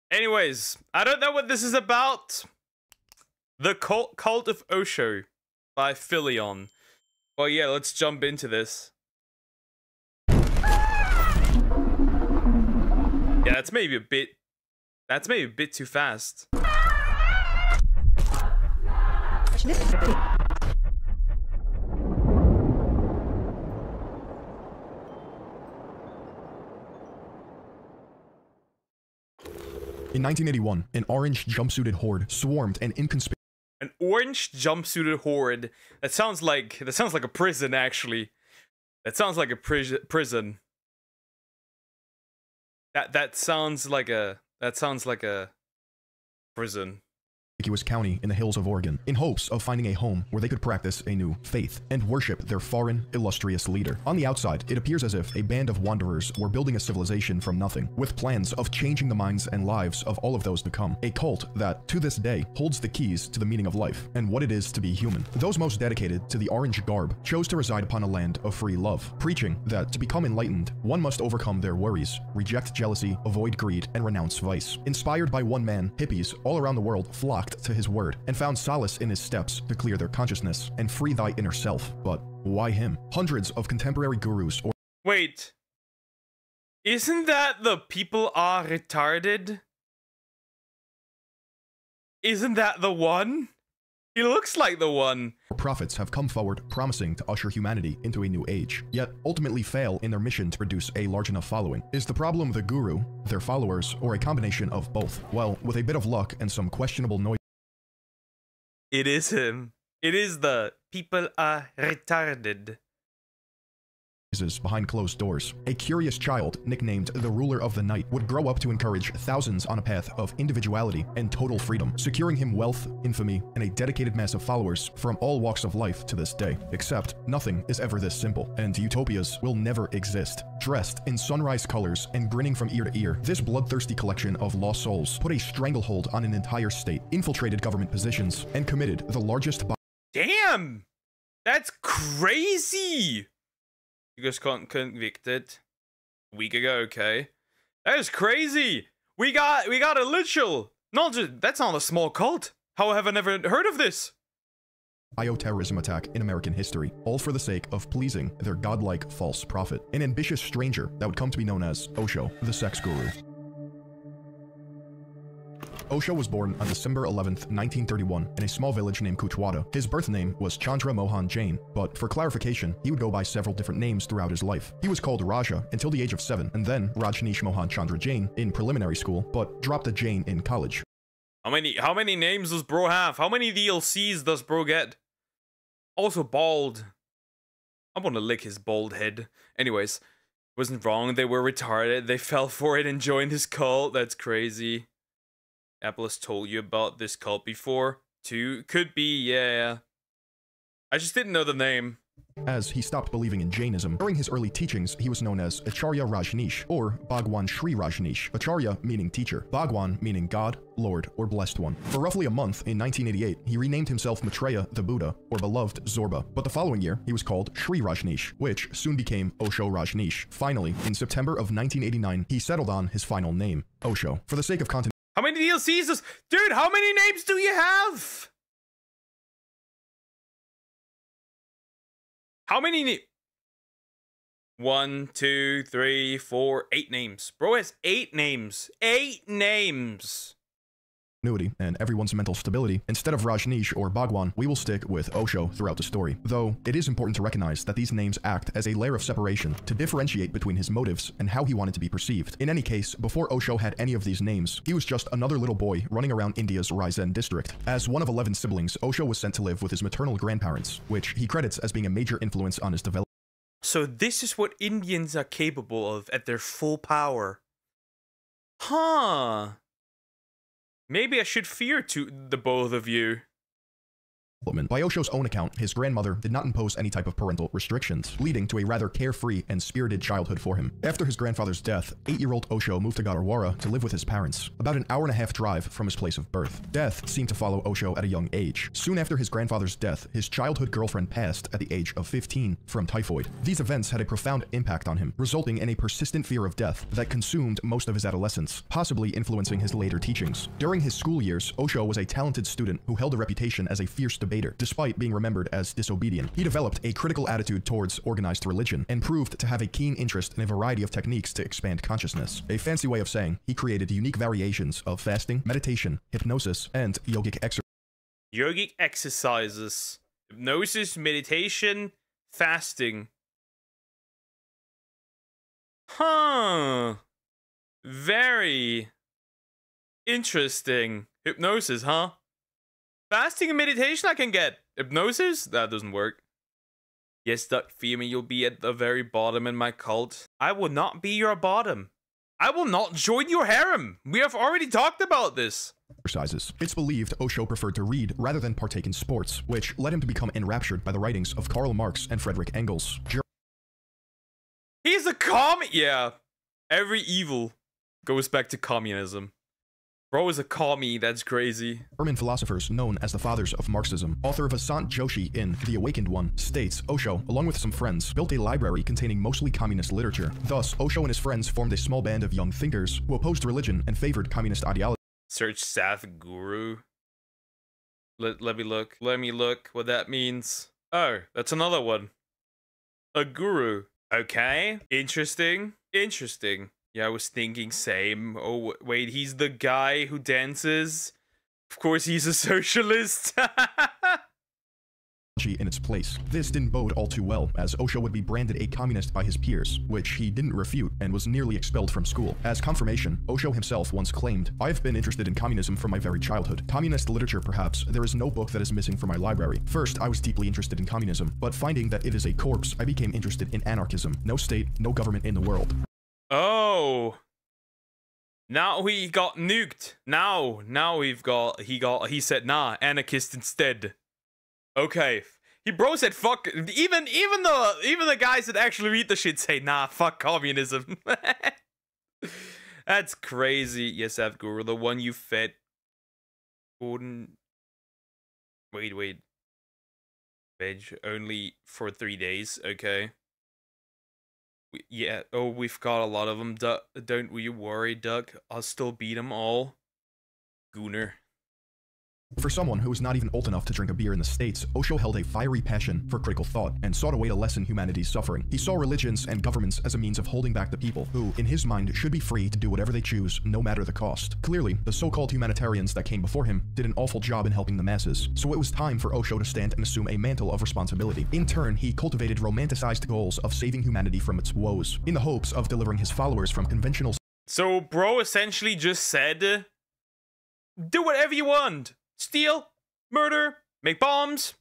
Anyways, I don't know what this is about. The Cult of Osho by Philion. Well, yeah, let's jump into this. Yeah, that's maybe a bit too fast. In 1981, an orange jumpsuited horde swarmed an inconspicuous. An orange jumpsuited horde. That sounds like a prison, actually. That sounds like a prison. That sounds like a prison. County in the hills of Oregon, in hopes of finding a home where they could practice a new faith and worship their foreign, illustrious leader. On the outside, it appears as if a band of wanderers were building a civilization from nothing, with plans of changing the minds and lives of all of those to come. A cult that, to this day, holds the keys to the meaning of life and what it is to be human. Those most dedicated to the orange garb chose to reside upon a land of free love, preaching that to become enlightened, one must overcome their worries, reject jealousy, avoid greed, and renounce vice. Inspired by one man, hippies all around the world flocked to his word and found solace in his steps to clear their consciousness and free thy inner self. But why him? Hundreds of contemporary gurus or— Wait. Isn't that the people are retarded? Isn't that the one? He looks like the one. prophets have come forward promising to usher humanity into a new age, yet ultimately fail in their mission to produce a large enough following. Is the problem the guru, their followers, or a combination of both? Well, with a bit of luck and some questionable noise, It is him. It is the people are retarded. behind closed doors. A curious child, nicknamed the Ruler of the Night, would grow up to encourage thousands on a path of individuality and total freedom, securing him wealth, infamy, and a dedicated mass of followers from all walks of life to this day. Except, nothing is ever this simple, and utopias will never exist. Dressed in sunrise colors and grinning from ear to ear, this bloodthirsty collection of lost souls put a stranglehold on an entire state, infiltrated government positions, and committed the largest— Damn! That's crazy! You guys got convicted a week ago, okay? That is crazy! We got a literal, not just, that's not a small cult. How have I never heard of this? bioterrorism attack in American history, all for the sake of pleasing their godlike false prophet, an ambitious stranger that would come to be known as Osho, the sex guru. Osho was born on December 11th, 1931, in a small village named Kuchwada. His birth name was Chandra Mohan Jain, but for clarification, he would go by several different names throughout his life. He was called Raja until the age of 7, and then Rajneesh Mohan Chandra Jain in preliminary school, but dropped the Jain in college. How many names does bro have? How many DLCs does bro get? Also bald. I want to lick his bald head. Anyways, wasn't wrong. They were retarded. They fell for it and joined his cult. That's crazy. Apple's told you about this cult before, too. Could be, yeah. I just didn't know the name. As he stopped believing in Jainism, during his early teachings, he was known as Acharya Rajneesh, or Bhagwan Sri Rajneesh. Acharya meaning teacher, Bhagwan meaning God, Lord, or Blessed One. For roughly a month in 1988, he renamed himself Maitreya the Buddha, or Beloved Zorba. But the following year, he was called Sri Rajneesh, which soon became Osho Rajneesh. Finally, in September of 1989, he settled on his final name, Osho. For the sake of continuity, How many DLCs does... Dude, how many names do you have? How many 1, 2, 3, 4, 8 names. Bro has 8 names. 8 names. and everyone's mental stability, instead of Rajneesh or Bhagwan, we will stick with Osho throughout the story. Though, it is important to recognize that these names act as a layer of separation to differentiate between his motives and how he wanted to be perceived. In any case, before Osho had any of these names, he was just another little boy running around India's Raizen district. As one of 11 siblings, Osho was sent to live with his maternal grandparents, which he credits as being a major influence on his development. So this is what Indians are capable of at their full power. Huh. Maybe I should fear the both of you. By Osho's own account, his grandmother did not impose any type of parental restrictions, leading to a rather carefree and spirited childhood for him. After his grandfather's death, 8-year-old Osho moved to Gadarwara to live with his parents, about an hour-and-a-half drive from his place of birth. Death seemed to follow Osho at a young age. Soon after his grandfather's death, his childhood girlfriend passed at the age of 15 from typhoid. These events had a profound impact on him, resulting in a persistent fear of death that consumed most of his adolescence, possibly influencing his later teachings. During his school years, Osho was a talented student who held a reputation as a fierce debater, despite being remembered as disobedient. He developed a critical attitude towards organized religion and proved to have a keen interest in a variety of techniques to expand consciousness. A fancy way of saying he created unique variations of fasting, meditation, hypnosis, and yogic exercise. Yogic exercises, hypnosis, meditation, fasting. Huh. Very interesting. Hypnosis, huh? Fasting and meditation I can get. Hypnosis? That doesn't work. Yes, Duck, fear me, you'll be at the very bottom in my cult. I will not be your bottom. I will not join your harem. We have already talked about this. Exercises. It's believed Osho preferred to read rather than partake in sports, which led him to become enraptured by the writings of Karl Marx and Friedrich Engels. He's a yeah. Every evil goes back to communism. Bro is a commie, that's crazy. German philosophers known as the fathers of Marxism, author of Vasant Joshi in The Awakened One, states Osho, along with some friends, built a library containing mostly communist literature. Thus, Osho and his friends formed a small band of young thinkers who opposed religion and favored communist ideology. Search Sadhguru. Let me look. Let me look what that means. Oh, that's another one. A guru. Okay. Interesting. Interesting. Yeah, I was thinking same. Oh, wait, he's the guy who dances? Of course he's a socialist. In its place. This didn't bode all too well, as Osho would be branded a communist by his peers, which he didn't refute and was nearly expelled from school. As confirmation, Osho himself once claimed, "I've been interested in communism from my very childhood. Communist literature, perhaps, there is no book that is missing from my library. First, I was deeply interested in communism, but finding that it is a corpse, I became interested in anarchism. No state, no government in the world." Oh. Now he got nuked. Now he said, nah, anarchist instead. Okay. Bro said fuck, even the guys that actually read the shit say, nah, fuck communism. That's crazy. Yes, Sadhguru, the one you fed. Gordon. Wait. Veg only for 3 days, okay. Yeah, oh, we've got a lot of them. Don't you worry, Duck. I'll still beat them all. Gooner. For someone who was not even old enough to drink a beer in the States, Osho held a fiery passion for critical thought and sought a way to lessen humanity's suffering. He saw religions and governments as a means of holding back the people, who, in his mind, should be free to do whatever they choose, no matter the cost. Clearly, the so-called humanitarians that came before him did an awful job in helping the masses, so it was time for Osho to stand and assume a mantle of responsibility. In turn, he cultivated romanticized goals of saving humanity from its woes, in the hopes of delivering his followers from conventional... So, bro essentially just said, do whatever you want. Steal, murder, make bombs.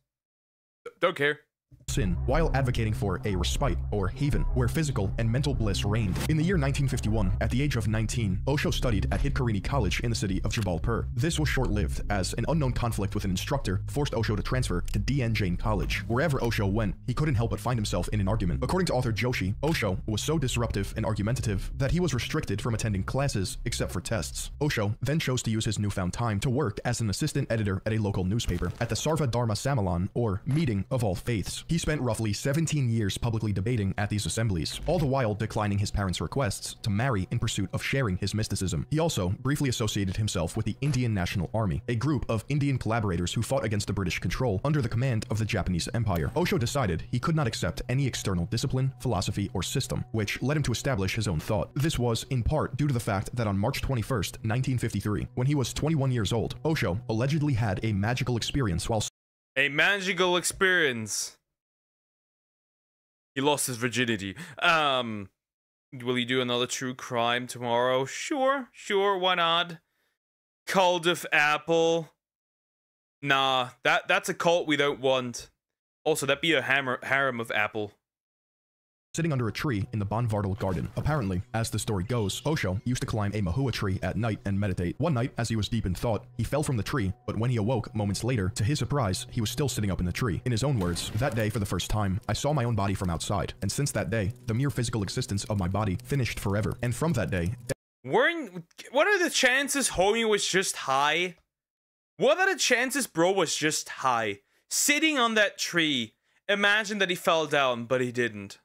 Don't care. Sin, while advocating for a respite, or haven, where physical and mental bliss reigned. In the year 1951, at the age of 19, Osho studied at Hitkarini College in the city of Jabalpur. This was short-lived, as an unknown conflict with an instructor forced Osho to transfer to D.N. Jain College. Wherever Osho went, he couldn't help but find himself in an argument. According to author Joshi, Osho was so disruptive and argumentative that he was restricted from attending classes except for tests. Osho then chose to use his newfound time to work as an assistant editor at a local newspaper, at the Sarva Dharma Sammelan, or Meeting of All Faiths. He spent roughly 17 years publicly debating at these assemblies, all the while declining his parents' requests to marry in pursuit of sharing his mysticism. He also briefly associated himself with the Indian National Army, a group of Indian collaborators who fought against the British control under the command of the Japanese Empire. Osho decided he could not accept any external discipline, philosophy, or system, which led him to establish his own thought. This was, in part, due to the fact that on March 21st, 1953, when he was 21 years old, Osho allegedly had a magical experience while... A magical experience. He lost his virginity. Will he do another true crime tomorrow? Sure, why not? Cult of Apple. Nah, that's a cult we don't want. Also, that'd be a harem of Apple. sitting under a tree in the Bonvartel garden. Apparently, as the story goes, Osho used to climb a mahua tree at night and meditate. One night, as he was deep in thought, he fell from the tree, but when he awoke moments later, to his surprise, he was still sitting up in the tree. In his own words, "That day, for the first time, I saw my own body from outside, and since that day, the mere physical existence of my body finished forever. And from that day..." What are the chances homie was just high? What are the chances bro was just high? Sitting on that tree. Imagine that he fell down, but he didn't.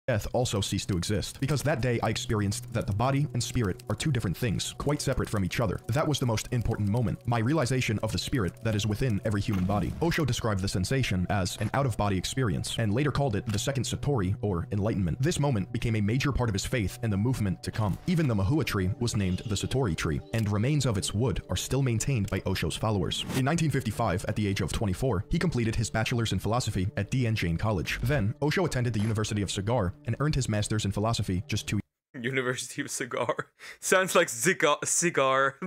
Death also ceased to exist, because that day I experienced that the body and spirit are two different things, quite separate from each other. That was the most important moment, my realization of the spirit that is within every human body. Osho described the sensation as an out-of-body experience, and later called it the second Satori, or enlightenment. This moment became a major part of his faith and the movement to come. Even the mahua tree was named the Satori tree, and remains of its wood are still maintained by Osho's followers. In 1955, at the age of 24, he completed his bachelor's in philosophy at D.N. Jain College. Then, Osho attended the University of Sagar and earned his master's in philosophy just 2 University of Cigar. Sounds like cigar.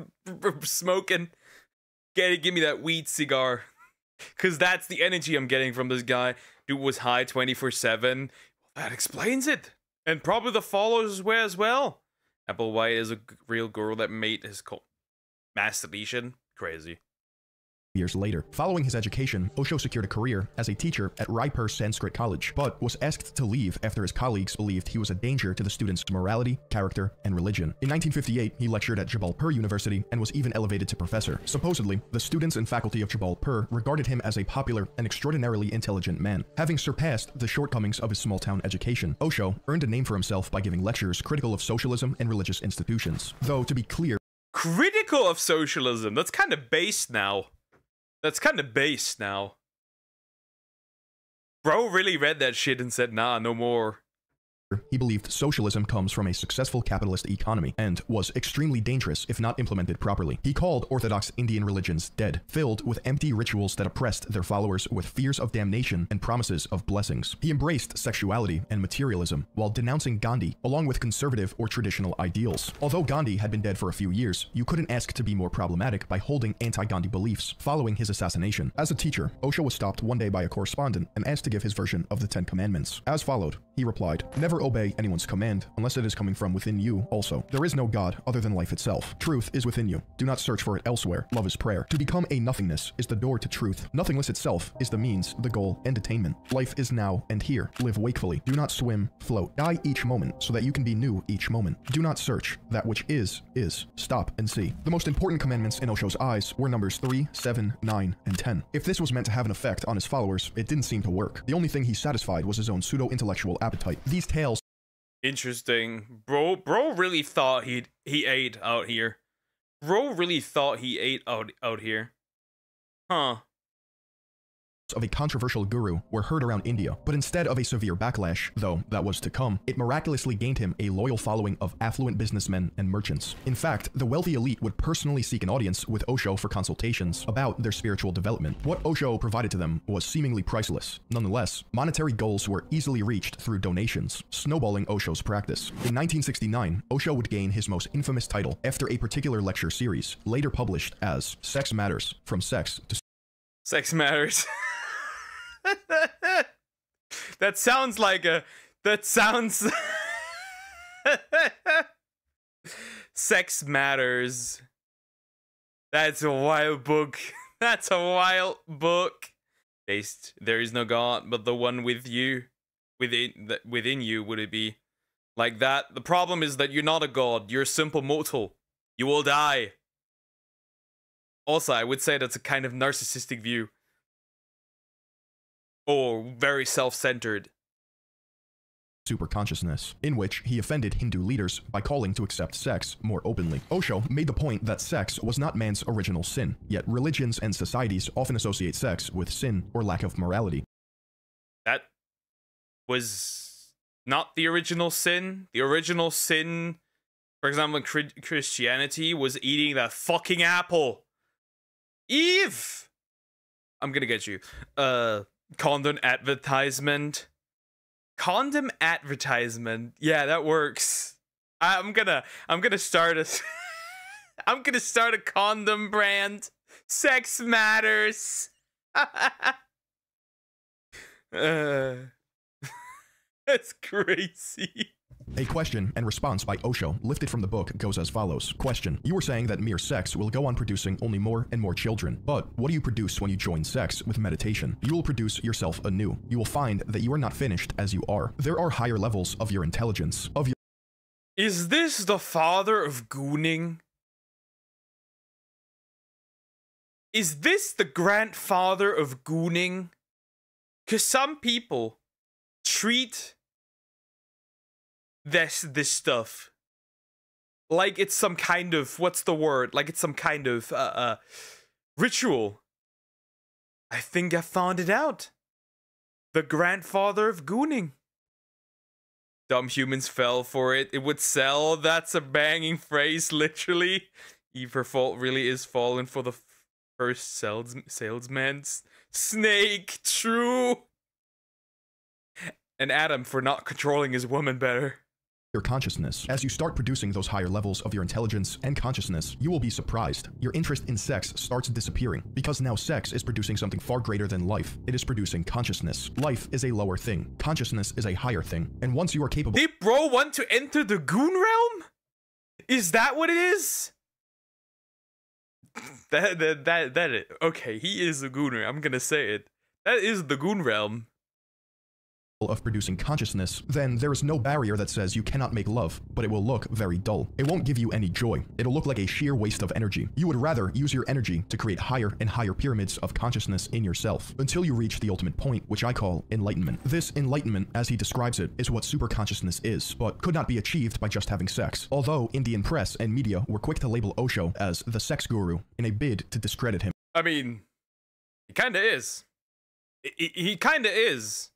Smoking. Give me that weed cigar. Because that's the energy I'm getting from this guy. Dude was high 24/7. That explains it. And probably the followers as well. Applewhite is a real girl that made his masturbation. Crazy. years later. Following his education, Osho secured a career as a teacher at Raipur Sanskrit College, but was asked to leave after his colleagues believed he was a danger to the students' morality, character, and religion. In 1958, he lectured at Jabalpur University and was even elevated to professor. Supposedly, the students and faculty of Jabalpur regarded him as a popular and extraordinarily intelligent man. Having surpassed the shortcomings of his small-town education, Osho earned a name for himself by giving lectures critical of socialism and religious institutions. Though, to be clear, critical of socialism? That's kind of base now. That's kind of base now. Bro really read that shit and said, nah, no more. He believed socialism comes from a successful capitalist economy and was extremely dangerous if not implemented properly. He called orthodox Indian religions dead, filled with empty rituals that oppressed their followers with fears of damnation and promises of blessings. He embraced sexuality and materialism while denouncing Gandhi, along with conservative or traditional ideals. Although Gandhi had been dead for a few years, you couldn't ask to be more problematic by holding anti-Gandhi beliefs following his assassination. As a teacher, Osho was stopped one day by a correspondent and asked to give his version of the Ten Commandments. As followed, he replied, "Never obey anyone's command unless it is coming from within you also. There is no God other than life itself. Truth is within you. Do not search for it elsewhere. Love is prayer. To become a nothingness is the door to truth. Nothingness itself is the means, the goal, and attainment. Life is now and here. Live wakefully. Do not swim, float. Die each moment so that you can be new each moment. Do not search. That which is. Stop and see." The most important commandments in Osho's eyes were numbers 3, 7, 9, and 10. If this was meant to have an effect on his followers, it didn't seem to work. The only thing he satisfied was his own pseudo-intellectual appetite. These tales Interesting. Bro really thought he ate out here. Bro really thought he ate out here. Huh. of a controversial guru were heard around India, but instead of a severe backlash, though that was to come, it miraculously gained him a loyal following of affluent businessmen and merchants. In fact, the wealthy elite would personally seek an audience with Osho for consultations about their spiritual development. What Osho provided to them was seemingly priceless. Nonetheless, monetary goals were easily reached through donations, snowballing Osho's practice. In 1969, Osho would gain his most infamous title after a particular lecture series, later published as Sex Matters, From Sex to Sex Matters. That sounds like a... That sounds... Sex Matters. That's a wild book. That's a wild book. Based, there is no God, but the one with you. Within you, would it be? Like that. The problem is that you're not a god. You're a simple mortal. You will die. Also, I would say that's a kind of narcissistic view. Or very self-centered. Superconsciousness, in which he offended Hindu leaders by calling to accept sex more openly. Osho made the point that sex was not man's original sin, yet religions and societies often associate sex with sin or lack of morality. That was not the original sin. The original sin, for example, in Christianity, was eating that fucking apple. Eve! I'm gonna get you. Condom advertisement. Condom advertisement. Yeah, that works. I'm gonna start a I'm gonna start a condom brand. Sex Matters. That's crazy. A question and response by Osho, lifted from the book, goes as follows. Question: you were saying that mere sex will go on producing only more and more children. But what do you produce when you join sex with meditation? You will produce yourself anew. You will find that you are not finished as you are. There are higher levels of your intelligence, of your... Is this the father of gooning? Is this the grandfather of gooning? Because some people treat this stuff like it's some kind of, what's the word? Like it's some kind of ritual. I think I found it out. The grandfather of gooning. Dumb humans fell for it. It would sell. That's a banging phrase, literally. Eve, her fault really is falling for the first salesman's snake. True. And Adam for not controlling his woman better. Your consciousness. As you start producing those higher levels of your intelligence and consciousness, you will be surprised. Your interest in sex starts disappearing, because now sex is producing something far greater than life. It is producing consciousness. Life is a lower thing. Consciousness is a higher thing. And once you are capable... Did bro want to enter the goon realm? Is that what it is? Okay, he is a gooner. I'm gonna say it. That is the goon realm. Of producing consciousness, then there is no barrier that says you cannot make love, but it will look very dull. It won't give you any joy. It'll look like a sheer waste of energy. You would rather use your energy to create higher and higher pyramids of consciousness in yourself, until you reach the ultimate point, which I call enlightenment. This enlightenment, as he describes it, is what superconsciousness is, but could not be achieved by just having sex. Although Indian press and media were quick to label Osho as the sex guru in a bid to discredit him. I mean, he kinda is. He kinda is.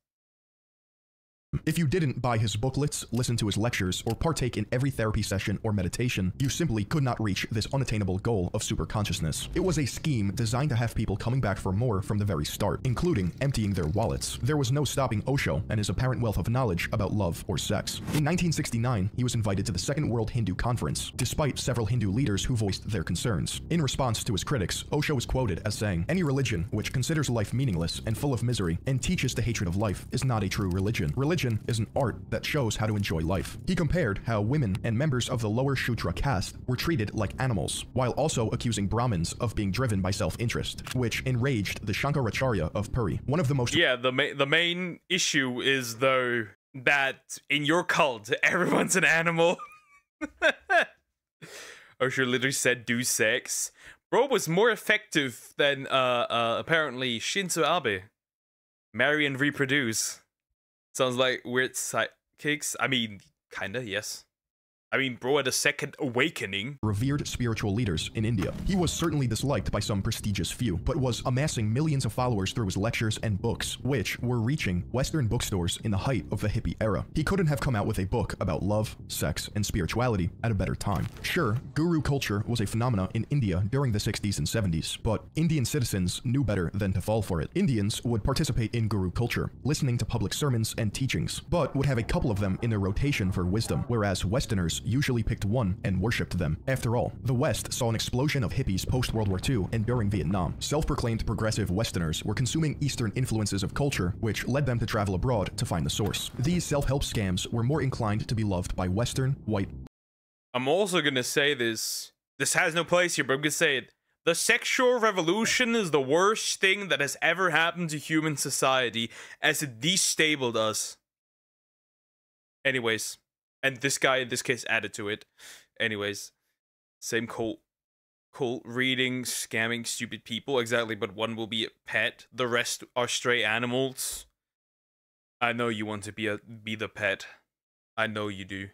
If you didn't buy his booklets, listen to his lectures, or partake in every therapy session or meditation, you simply could not reach this unattainable goal of superconsciousness. It was a scheme designed to have people coming back for more from the very start, including emptying their wallets. There was no stopping Osho and his apparent wealth of knowledge about love or sex. In 1969, he was invited to the Second World Hindu Conference, despite several Hindu leaders who voiced their concerns. In response to his critics, Osho was quoted as saying, "Any religion which considers life meaningless and full of misery and teaches the hatred of life is not a true religion. Religion is an art that shows how to enjoy life." He compared how women and members of the lower Shudra caste were treated like animals, while also accusing Brahmins of being driven by self-interest, which enraged the Shankaracharya of Puri. One of the most... Yeah, the main issue is, though, that in your cult, everyone's an animal. Osho literally said, do sex. Bro was more effective than, apparently, Shinzo Abe. Marry and reproduce. Sounds like weird sidekicks. I mean, kinda, yes. I mean, bro had a second awakening. Revered spiritual leaders in India. He was certainly disliked by some prestigious few, but was amassing millions of followers through his lectures and books, which were reaching Western bookstores in the height of the hippie era. He couldn't have come out with a book about love, sex, and spirituality at a better time. Sure, guru culture was a phenomenon in India during the 60s and 70s, but Indian citizens knew better than to fall for it. Indians would participate in guru culture, listening to public sermons and teachings, but would have a couple of them in their rotation for wisdom, whereas Westerners usually picked one and worshipped them. After all, the West saw an explosion of hippies post-World War II and during Vietnam. Self-proclaimed progressive Westerners were consuming Eastern influences of culture, which led them to travel abroad to find the source. These self-help scams were more inclined to be loved by Western, white... I'm also gonna say this. This has no place here, but I'm gonna say it. The sexual revolution is the worst thing that has ever happened to human society, as it destabilized us. Anyways. And this guy, in this case, added to it. Anyways. Same cult reading, scamming stupid people. Exactly, but one will be a pet. The rest are stray animals. I know you want to be the pet. I know you do.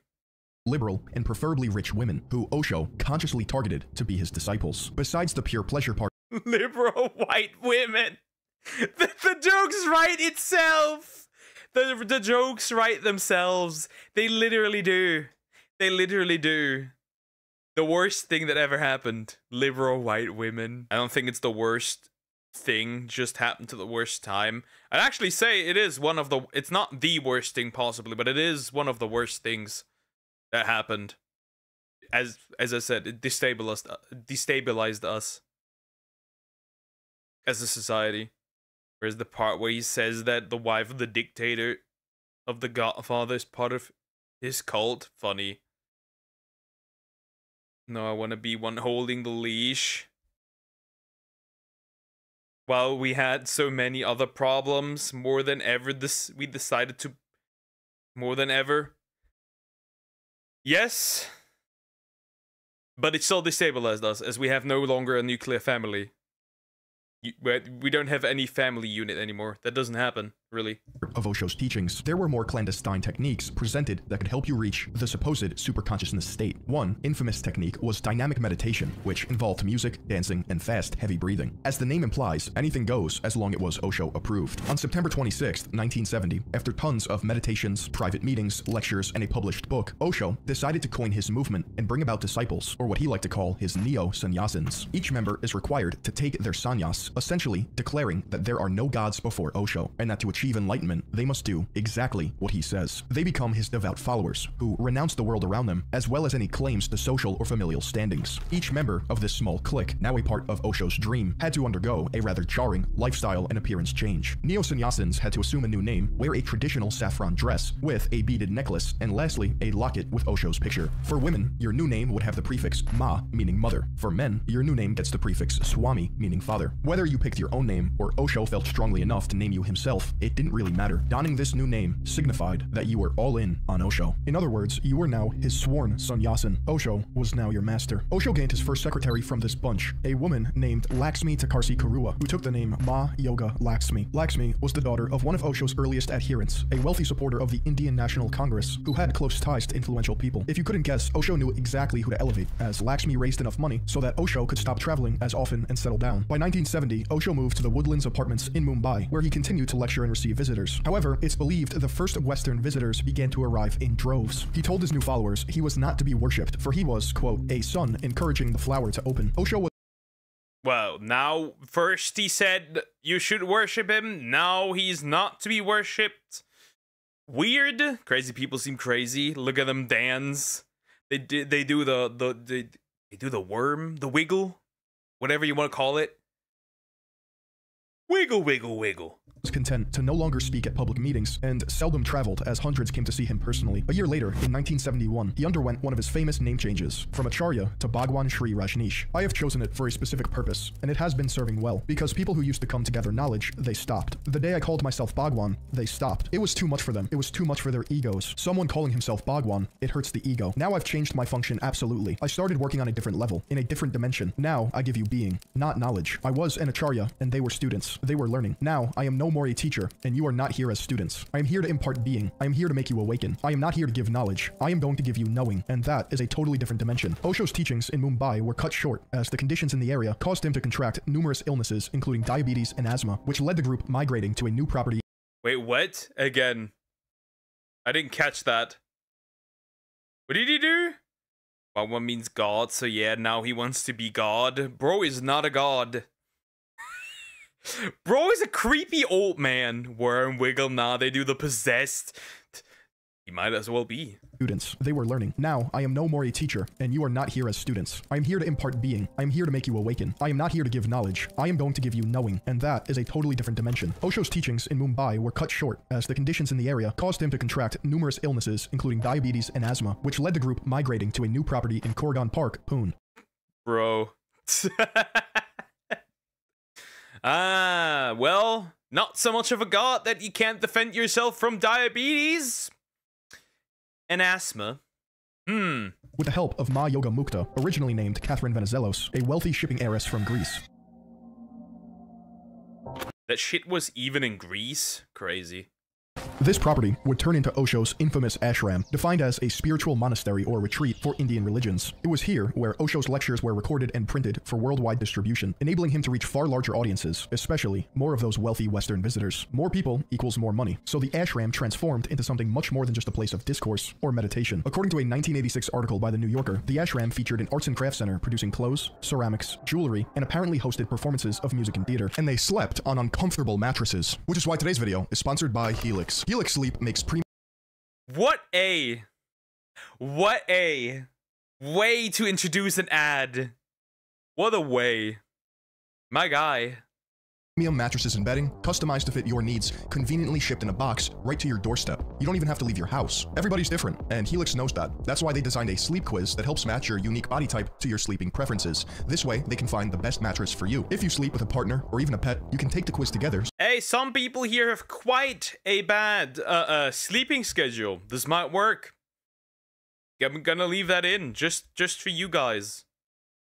Liberal and preferably rich women, who Osho consciously targeted to be his disciples. Besides the pure pleasure part... Liberal white women! The joke's right itself! The jokes write themselves. They literally do. They literally do. The worst thing that ever happened. Liberal white women. I don't think it's the worst thing just happened to the worst time. I'd actually say it is one of the... It's not the worst thing possibly, but it is one of the worst things that happened. As I said, it destabilized us as a society. Where's the part where he says that the wife of the dictator of the Godfather is part of his cult. Funny. No, I want to be one holding the leash. While we had so many other problems, more than ever, we decided to... More than ever. Yes. But it still destabilized us, as we have no longer a nuclear family. We don't have any family unit anymore. That doesn't happen, really. Of Osho's teachings, there were more clandestine techniques presented that could help you reach the supposed superconsciousness state. One infamous technique was dynamic meditation, which involved music, dancing, and fast, heavy breathing. As the name implies, anything goes as long as it was Osho approved. On September 26, 1970, after tons of meditations, private meetings, lectures, and a published book, Osho decided to coin his movement and bring about disciples, or what he liked to call his neo-sannyasins. Each member is required to take their sannyas, essentially declaring that there are no gods before Osho, and that to achieve enlightenment, they must do exactly what he says. They become his devout followers, who renounce the world around them, as well as any claims to social or familial standings. Each member of this small clique, now a part of Osho's dream, had to undergo a rather jarring lifestyle and appearance change. Neo-sannyasins had to assume a new name, wear a traditional saffron dress with a beaded necklace, and lastly, a locket with Osho's picture. For women, your new name would have the prefix Ma, meaning mother. For men, your new name gets the prefix Swami, meaning father. Whether you picked your own name or Osho felt strongly enough to name you himself, it didn't really matter. Donning this new name signified that you were all in on Osho. In other words, you were now his sworn sannyasin. Osho was now your master. Osho gained his first secretary from this bunch, a woman named Laxmi Takarsi Karua, who took the name Ma Yoga Laxmi. Laxmi was the daughter of one of Osho's earliest adherents, a wealthy supporter of the Indian National Congress, who had close ties to influential people. If you couldn't guess, Osho knew exactly who to elevate, as Laxmi raised enough money so that Osho could stop traveling as often and settle down. By 1970, Osho moved to the Woodlands Apartments in Mumbai, where he continued to lecture and receive visitors. However, it's believed the first Western visitors began to arrive in droves. He told his new followers he was not to be worshipped, for he was, quote, a sun encouraging the flower to open. Osho was... Well, now, first he said you should worship him, now he's not to be worshipped. Weird. Crazy people seem crazy. Look at them dance. They do the worm, the wiggle, whatever you want to call it. Wiggle, wiggle, wiggle. Was content to no longer speak at public meetings and seldom traveled, as hundreds came to see him personally. A year later, in 1971, he underwent one of his famous name changes from Acharya to Bhagwan Sri Rajneesh. I have chosen it for a specific purpose, and it has been serving well, because people who used to come to gather knowledge, they stopped. The day I called myself Bhagwan, they stopped. It was too much for them. It was too much for their egos. Someone calling himself Bhagwan, it hurts the ego. Now I've changed my function absolutely. I started working on a different level, in a different dimension. Now I give you being, not knowledge. I was an Acharya, and they were students. They were learning. Now I am no more a teacher, and you are not here as students. I am here to impart being. I am here to make you awaken. I am not here to give knowledge. I am going to give you knowing, and that is a totally different dimension. Osho's teachings in Mumbai were cut short, as the conditions in the area caused him to contract numerous illnesses, including diabetes and asthma, which led the group migrating to a new property. Wait, what? Again. I didn't catch that. What did he do? Well, one means God, so yeah, now he wants to be God. Bro is not a god. Bro is a creepy old man. Worm, wiggle, nah, they do the possessed. He might as well be. Students. They were learning. Now, I am no more a teacher, and you are not here as students. I am here to impart being. I am here to make you awaken. I am not here to give knowledge. I am going to give you knowing, and that is a totally different dimension. Osho's teachings in Mumbai were cut short, as the conditions in the area caused him to contract numerous illnesses, including diabetes and asthma, which led the group migrating to a new property in Corrigan Park, Pune. Bro. Well, not so much of a god that you can't defend yourself from diabetes and asthma. With the help of Ma Yoga Mukta, originally named Catherine Venizelos, a wealthy shipping heiress from Greece. That shit was even in Greece? Crazy. This property would turn into Osho's infamous ashram, defined as a spiritual monastery or retreat for Indian religions. It was here where Osho's lectures were recorded and printed for worldwide distribution, enabling him to reach far larger audiences, especially more of those wealthy Western visitors. More people equals more money, so the ashram transformed into something much more than just a place of discourse or meditation. According to a 1986 article by The New Yorker, the ashram featured an arts and crafts center producing clothes, ceramics, jewelry, and apparently hosted performances of music and theater. And they slept on uncomfortable mattresses, which is why today's video is sponsored by Helix. Helix Sleep makes What a way to introduce an ad. What a way. My guy. Premium mattresses and bedding, customized to fit your needs, conveniently shipped in a box right to your doorstep. You don't even have to leave your house. Everybody's different, and Helix knows that. That's why they designed a sleep quiz that helps match your unique body type to your sleeping preferences. This way, they can find the best mattress for you. If you sleep with a partner or even a pet, you can take the quiz together. Hey, some people here have quite a bad sleeping schedule. This might work. I'm gonna leave that in just for you guys,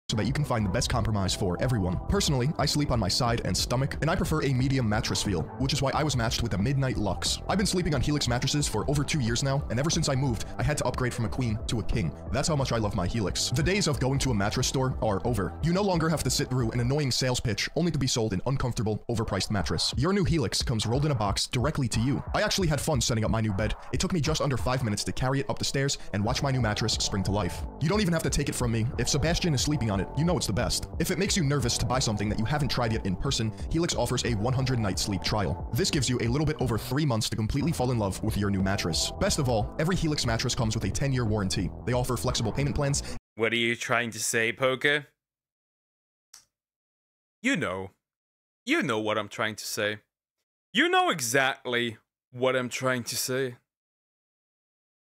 So that you can find the best compromise for everyone. Personally, I sleep on my side and stomach, and I prefer a medium mattress feel, which is why I was matched with a Midnight Lux. I've been sleeping on Helix mattresses for over 2 years now, and ever since I moved, I had to upgrade from a queen to a king. That's how much I love my Helix. The days of going to a mattress store are over. You no longer have to sit through an annoying sales pitch only to be sold an uncomfortable, overpriced mattress. Your new Helix comes rolled in a box directly to you. I actually had fun setting up my new bed. It took me just under 5 minutes to carry it up the stairs and watch my new mattress spring to life. You don't even have to take it from me. If Sebastian is sleeping on it, you know it's the best. If it makes you nervous to buy something that you haven't tried yet in person, Helix offers a 100-night sleep trial. This gives you a little bit over 3 months to completely fall in love with your new mattress. Best of all, every Helix mattress comes with a 10-year warranty. They offer flexible payment plans. What are you trying to say, Poke? You know what I'm trying to say. You know exactly what I'm trying to say.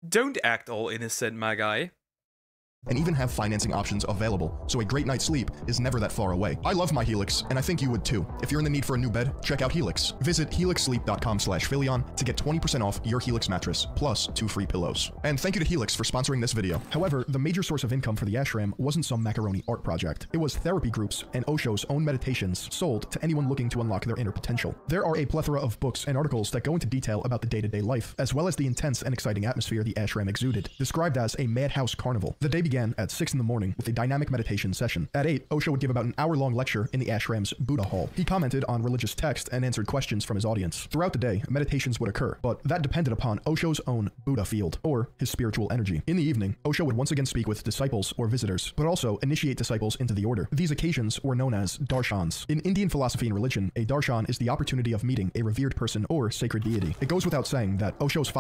Don't act all innocent, my guy. And even have financing options available, so a great night's sleep is never that far away. I love my Helix, and I think you would too. If you're in the need for a new bed, check out Helix. Visit helixsleep.com/Philion to get 20% off your Helix mattress, plus 2 free pillows. And thank you to Helix for sponsoring this video. However, the major source of income for the ashram wasn't some macaroni art project. It was therapy groups and Osho's own meditations sold to anyone looking to unlock their inner potential. There are a plethora of books and articles that go into detail about the day-to-day life, as well as the intense and exciting atmosphere the ashram exuded, described as a madhouse carnival. The day began at 6 in the morning with a dynamic meditation session. At 8, Osho would give about an hour-long lecture in the ashram's Buddha Hall. He commented on religious text and answered questions from his audience. Throughout the day, meditations would occur, but that depended upon Osho's own Buddha field, or his spiritual energy. In the evening, Osho would once again speak with disciples or visitors, but also initiate disciples into the order. These occasions were known as darshans. In Indian philosophy and religion, a darshan is the opportunity of meeting a revered person or sacred deity. It goes without saying that Osho's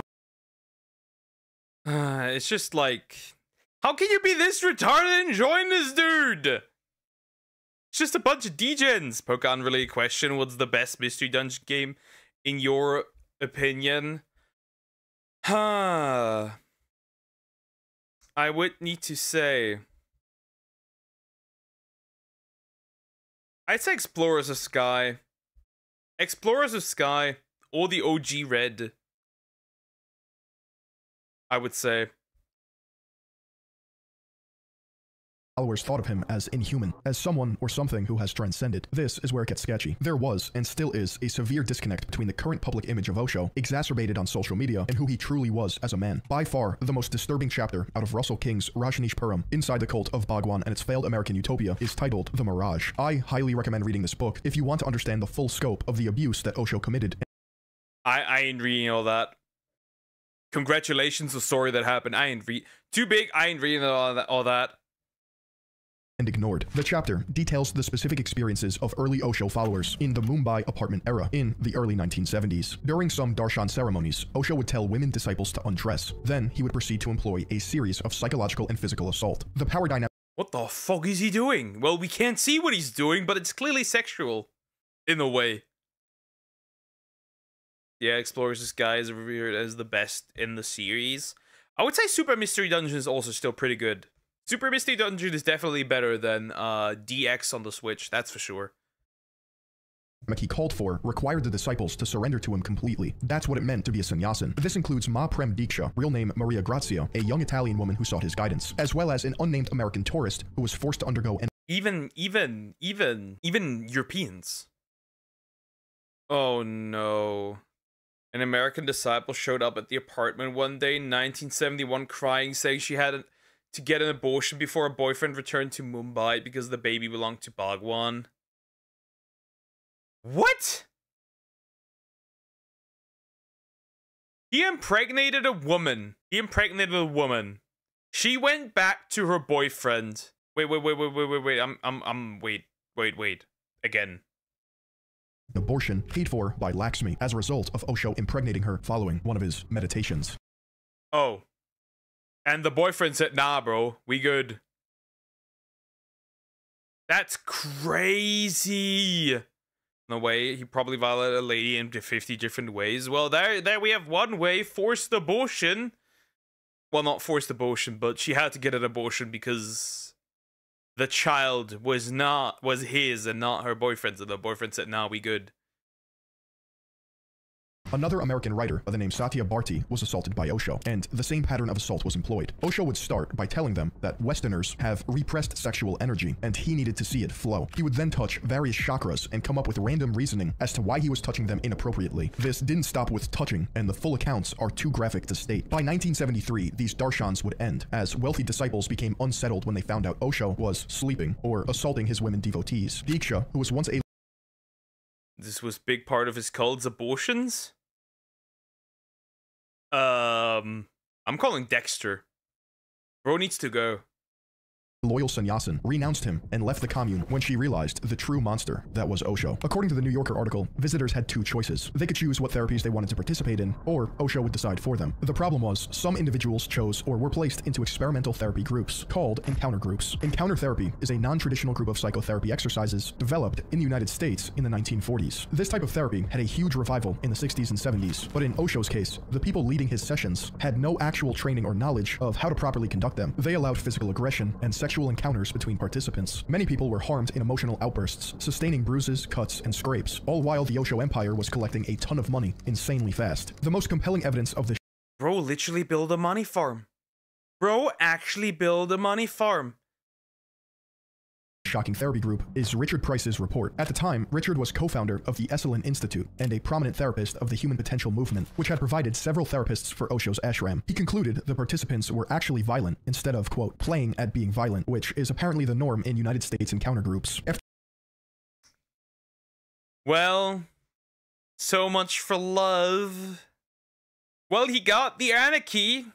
It's just like, how can you be this retarded and join this dude? It's just a bunch of degens. Poke unrelated question. What's the best Mystery Dungeon game in your opinion? I would need to say, I'd say Explorers of Sky. Explorers of Sky or the OG Red, I would say. followers thought of him as inhuman, as someone or something who has transcended. This is where it gets sketchy. There was, and still is, a severe disconnect between the current public image of Osho, exacerbated on social media, and who he truly was as a man. By far, the most disturbing chapter out of Russell King's Rajneeshpuram, Inside the Cult of Bhagwan and its Failed American Utopia, is titled The Mirage. I highly recommend reading this book if you want to understand the full scope of the abuse that Osho committed. I ain't reading all that. Congratulations, the story that happened. I ain't too big. I ain't reading all that. And ignored. The chapter details the specific experiences of early Osho followers in the Mumbai apartment era in the early 1970s. During some darshan ceremonies, Osho would tell women disciples to undress. Then he would proceed to employ a series of psychological and physical assault. The power dynamic. What the fuck is he doing? Well, we can't see what he's doing, but it's clearly sexual. In a way. Yeah, Explorers of Sky is revered as the best in the series. I would say Super Mystery Dungeon is also still pretty good. Super Mystery Dungeon is definitely better than DX on the Switch, that's for sure. He called for required the disciples to surrender to him completely. That's what it meant to be a sannyasin. This includes Ma Prem Diksha, real name Maria Grazia, a young Italian woman who sought his guidance, as well as an unnamed American tourist who was forced to undergo an even Europeans. Oh no. An American disciple showed up at the apartment one day in 1971 crying, saying she had to get an abortion before her boyfriend returned to Mumbai because the baby belonged to Bhagwan. What? He impregnated a woman. She went back to her boyfriend. Wait. Wait. Again. Abortion paid for by Lakshmi as a result of Osho impregnating her following one of his meditations. Oh. And the boyfriend said, nah, bro, we good. That's crazy. No way, he probably violated a lady in 50 different ways. Well, there we have one way, forced abortion. Well, not forced abortion, but she had to get an abortion because the child was his and not her boyfriend's, and the boyfriend said, "Nah, we good." Another American writer by the name Satya Bharti was assaulted by Osho, and the same pattern of assault was employed. Osho would start by telling them that Westerners have repressed sexual energy, and he needed to see it flow. He would then touch various chakras and come up with random reasoning as to why he was touching them inappropriately. This didn't stop with touching, and the full accounts are too graphic to state. By 1973, these darshans would end, as wealthy disciples became unsettled when they found out Osho was sleeping or assaulting his women devotees. Diksha, who was once a This was big part of his cult's abortions? I'm calling Dexter. Bro needs to go. loyal sannyasin, renounced him and left the commune when she realized the true monster that was Osho. According to the New Yorker article, visitors had two choices. They could choose what therapies they wanted to participate in, or Osho would decide for them. The problem was, some individuals chose or were placed into experimental therapy groups, called encounter groups. Encounter therapy is a non-traditional group of psychotherapy exercises developed in the United States in the 1940s. This type of therapy had a huge revival in the 60s and 70s, but in Osho's case, the people leading his sessions had no actual training or knowledge of how to properly conduct them. They allowed physical aggression and sexual encounters between participants. Many people were harmed in emotional outbursts, sustaining bruises, cuts, and scrapes, all while the Osho empire was collecting a ton of money insanely fast. The most compelling evidence of this— Bro literally build a money farm. Bro actually build a money farm. shocking therapy group is Richard Price's report. At the time, Richard was co-founder of the Esalen Institute and a prominent therapist of the Human Potential Movement, which had provided several therapists for Osho's ashram. He concluded the participants were actually violent instead of, quote, playing at being violent, which is apparently the norm in United States encounter groups. Well, so much for love. Well, he got the anarchy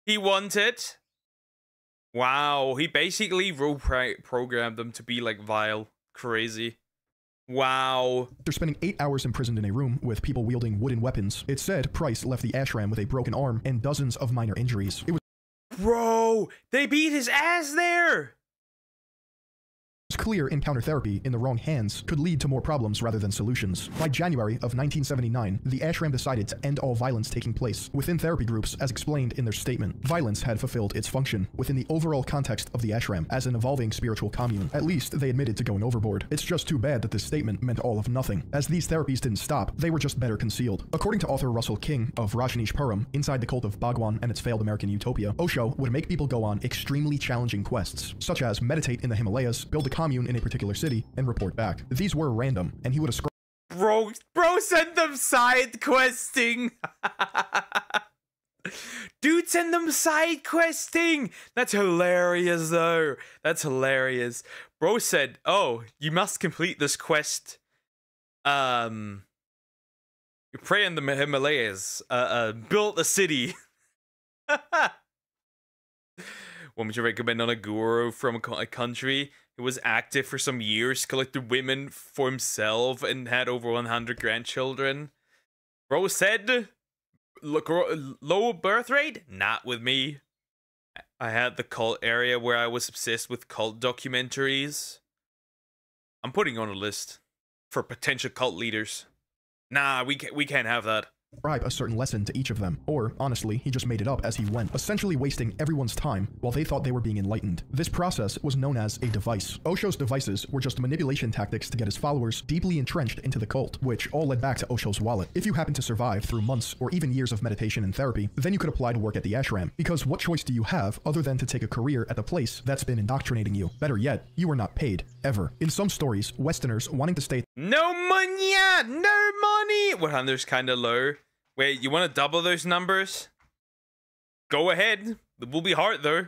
he wanted. Wow, he basically programmed them to be like vile. Crazy. Wow. After spending 8 hours imprisoned in a room with people wielding wooden weapons, it said Price left the ashram with a broken arm and dozens of minor injuries. It was Bro, they beat his ass there. clear encounter therapy in the wrong hands could lead to more problems rather than solutions. By January of 1979, the ashram decided to end all violence taking place within therapy groups as explained in their statement. Violence had fulfilled its function within the overall context of the ashram as an evolving spiritual commune. At least they admitted to going overboard. It's just too bad that this statement meant all of nothing. As these therapies didn't stop, they were just better concealed. According to author Russell King of Rajneeshpuram, Inside the Cult of Bhagwan and Its Failed American Utopia, Osho would make people go on extremely challenging quests, such as meditate in the Himalayas, build a commune in a particular city, and report back. These were random, and he would ascribe— Bro send them side questing. Dude, send them side questing. That's hilarious, though. That's hilarious. Bro said, "Oh, you must complete this quest. You pray in the Himalayas. Build a city." Want me to recommend on a guru from a country who was active for some years, collected women for himself, and had over 100 grandchildren? Bro said, look, low birth rate? Not with me. I had the cult area where I was obsessed with cult documentaries. I'm putting on a list for potential cult leaders. Nah, we can't have that. a certain lesson to each of them, or honestly, he just made it up as he went, essentially wasting everyone's time while they thought they were being enlightened. This process was known as a device. Osho's devices were just manipulation tactics to get his followers deeply entrenched into the cult, which all led back to Osho's wallet. If you happen to survive through months or even years of meditation and therapy, then you could apply to work at the ashram, because what choice do you have other than to take a career at the place that's been indoctrinating you? Better yet, you are not paid, ever. In some stories, Westerners wanting to stay— No money, no money. 100's kind of low. Wait, you want to double those numbers? Go ahead. It will be hard, though.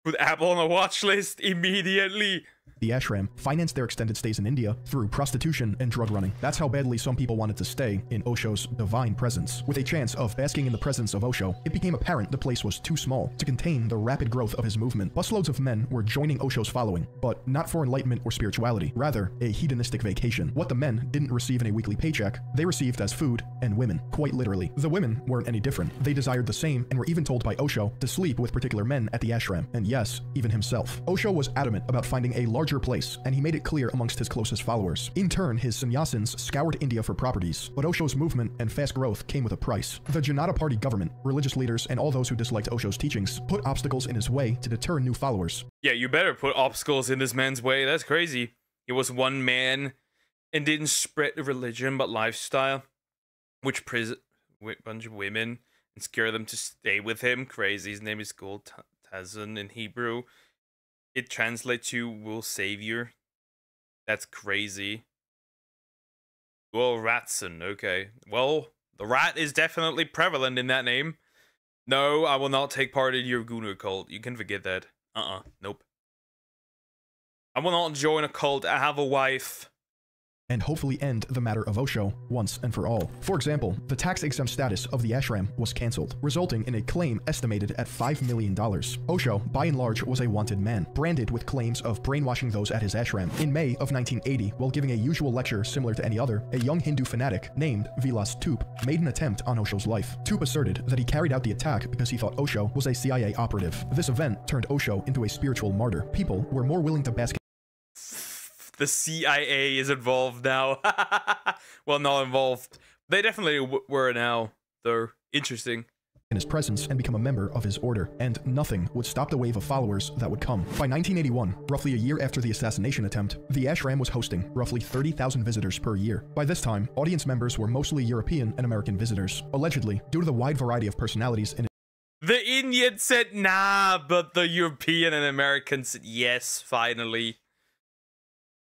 Put Apple on the watch list immediately. The ashram financed their extended stays in India through prostitution and drug running. That's how badly some people wanted to stay in Osho's divine presence. With a chance of basking in the presence of Osho, it became apparent the place was too small to contain the rapid growth of his movement. Busloads of men were joining Osho's following, but not for enlightenment or spirituality, rather a hedonistic vacation. What the men didn't receive in a weekly paycheck, they received as food and women, quite literally. The women weren't any different. They desired the same and were even told by Osho to sleep with particular men at the ashram, and yes, even himself. Osho was adamant about finding a larger place, and he made it clear amongst his closest followers. In turn, his sannyasins scoured India for properties, but Osho's movement and fast growth came with a price. The Janata Party government, religious leaders, and all those who disliked Osho's teachings put obstacles in his way to deter new followers. Yeah, you better put obstacles in this man's way. That's crazy. He was one man and didn't spread the religion but lifestyle, which bunch of women and scare them to stay with him. Crazy. His name is called Tazan in Hebrew. It translates to "will save you." That's crazy. Well, Ratson. Okay. Well, the rat is definitely prevalent in that name. No, I will not take part in your Gunu cult. You can forget that. Nope. I will not join a cult. I have a wife. And hopefully end the matter of Osho once and for all. For example, the tax-exempt status of the ashram was cancelled, resulting in a claim estimated at $5 million. Osho, by and large, was a wanted man, branded with claims of brainwashing those at his ashram. In May of 1980, while giving a usual lecture similar to any other, a young Hindu fanatic named Vilas Tup made an attempt on Osho's life. Tup asserted that he carried out the attack because he thought Osho was a CIA operative. This event turned Osho into a spiritual martyr. People were more willing to bask. The CIA is involved now. Well, not involved. They definitely were now. They're interesting. In his presence and become a member of his order, and nothing would stop the wave of followers that would come. By 1981, roughly a year after the assassination attempt, the ashram was hosting roughly 30,000 visitors per year. By this time, audience members were mostly European and American visitors, allegedly due to the wide variety of personalities in The Indian said nah, but the European and Americans said yes, finally.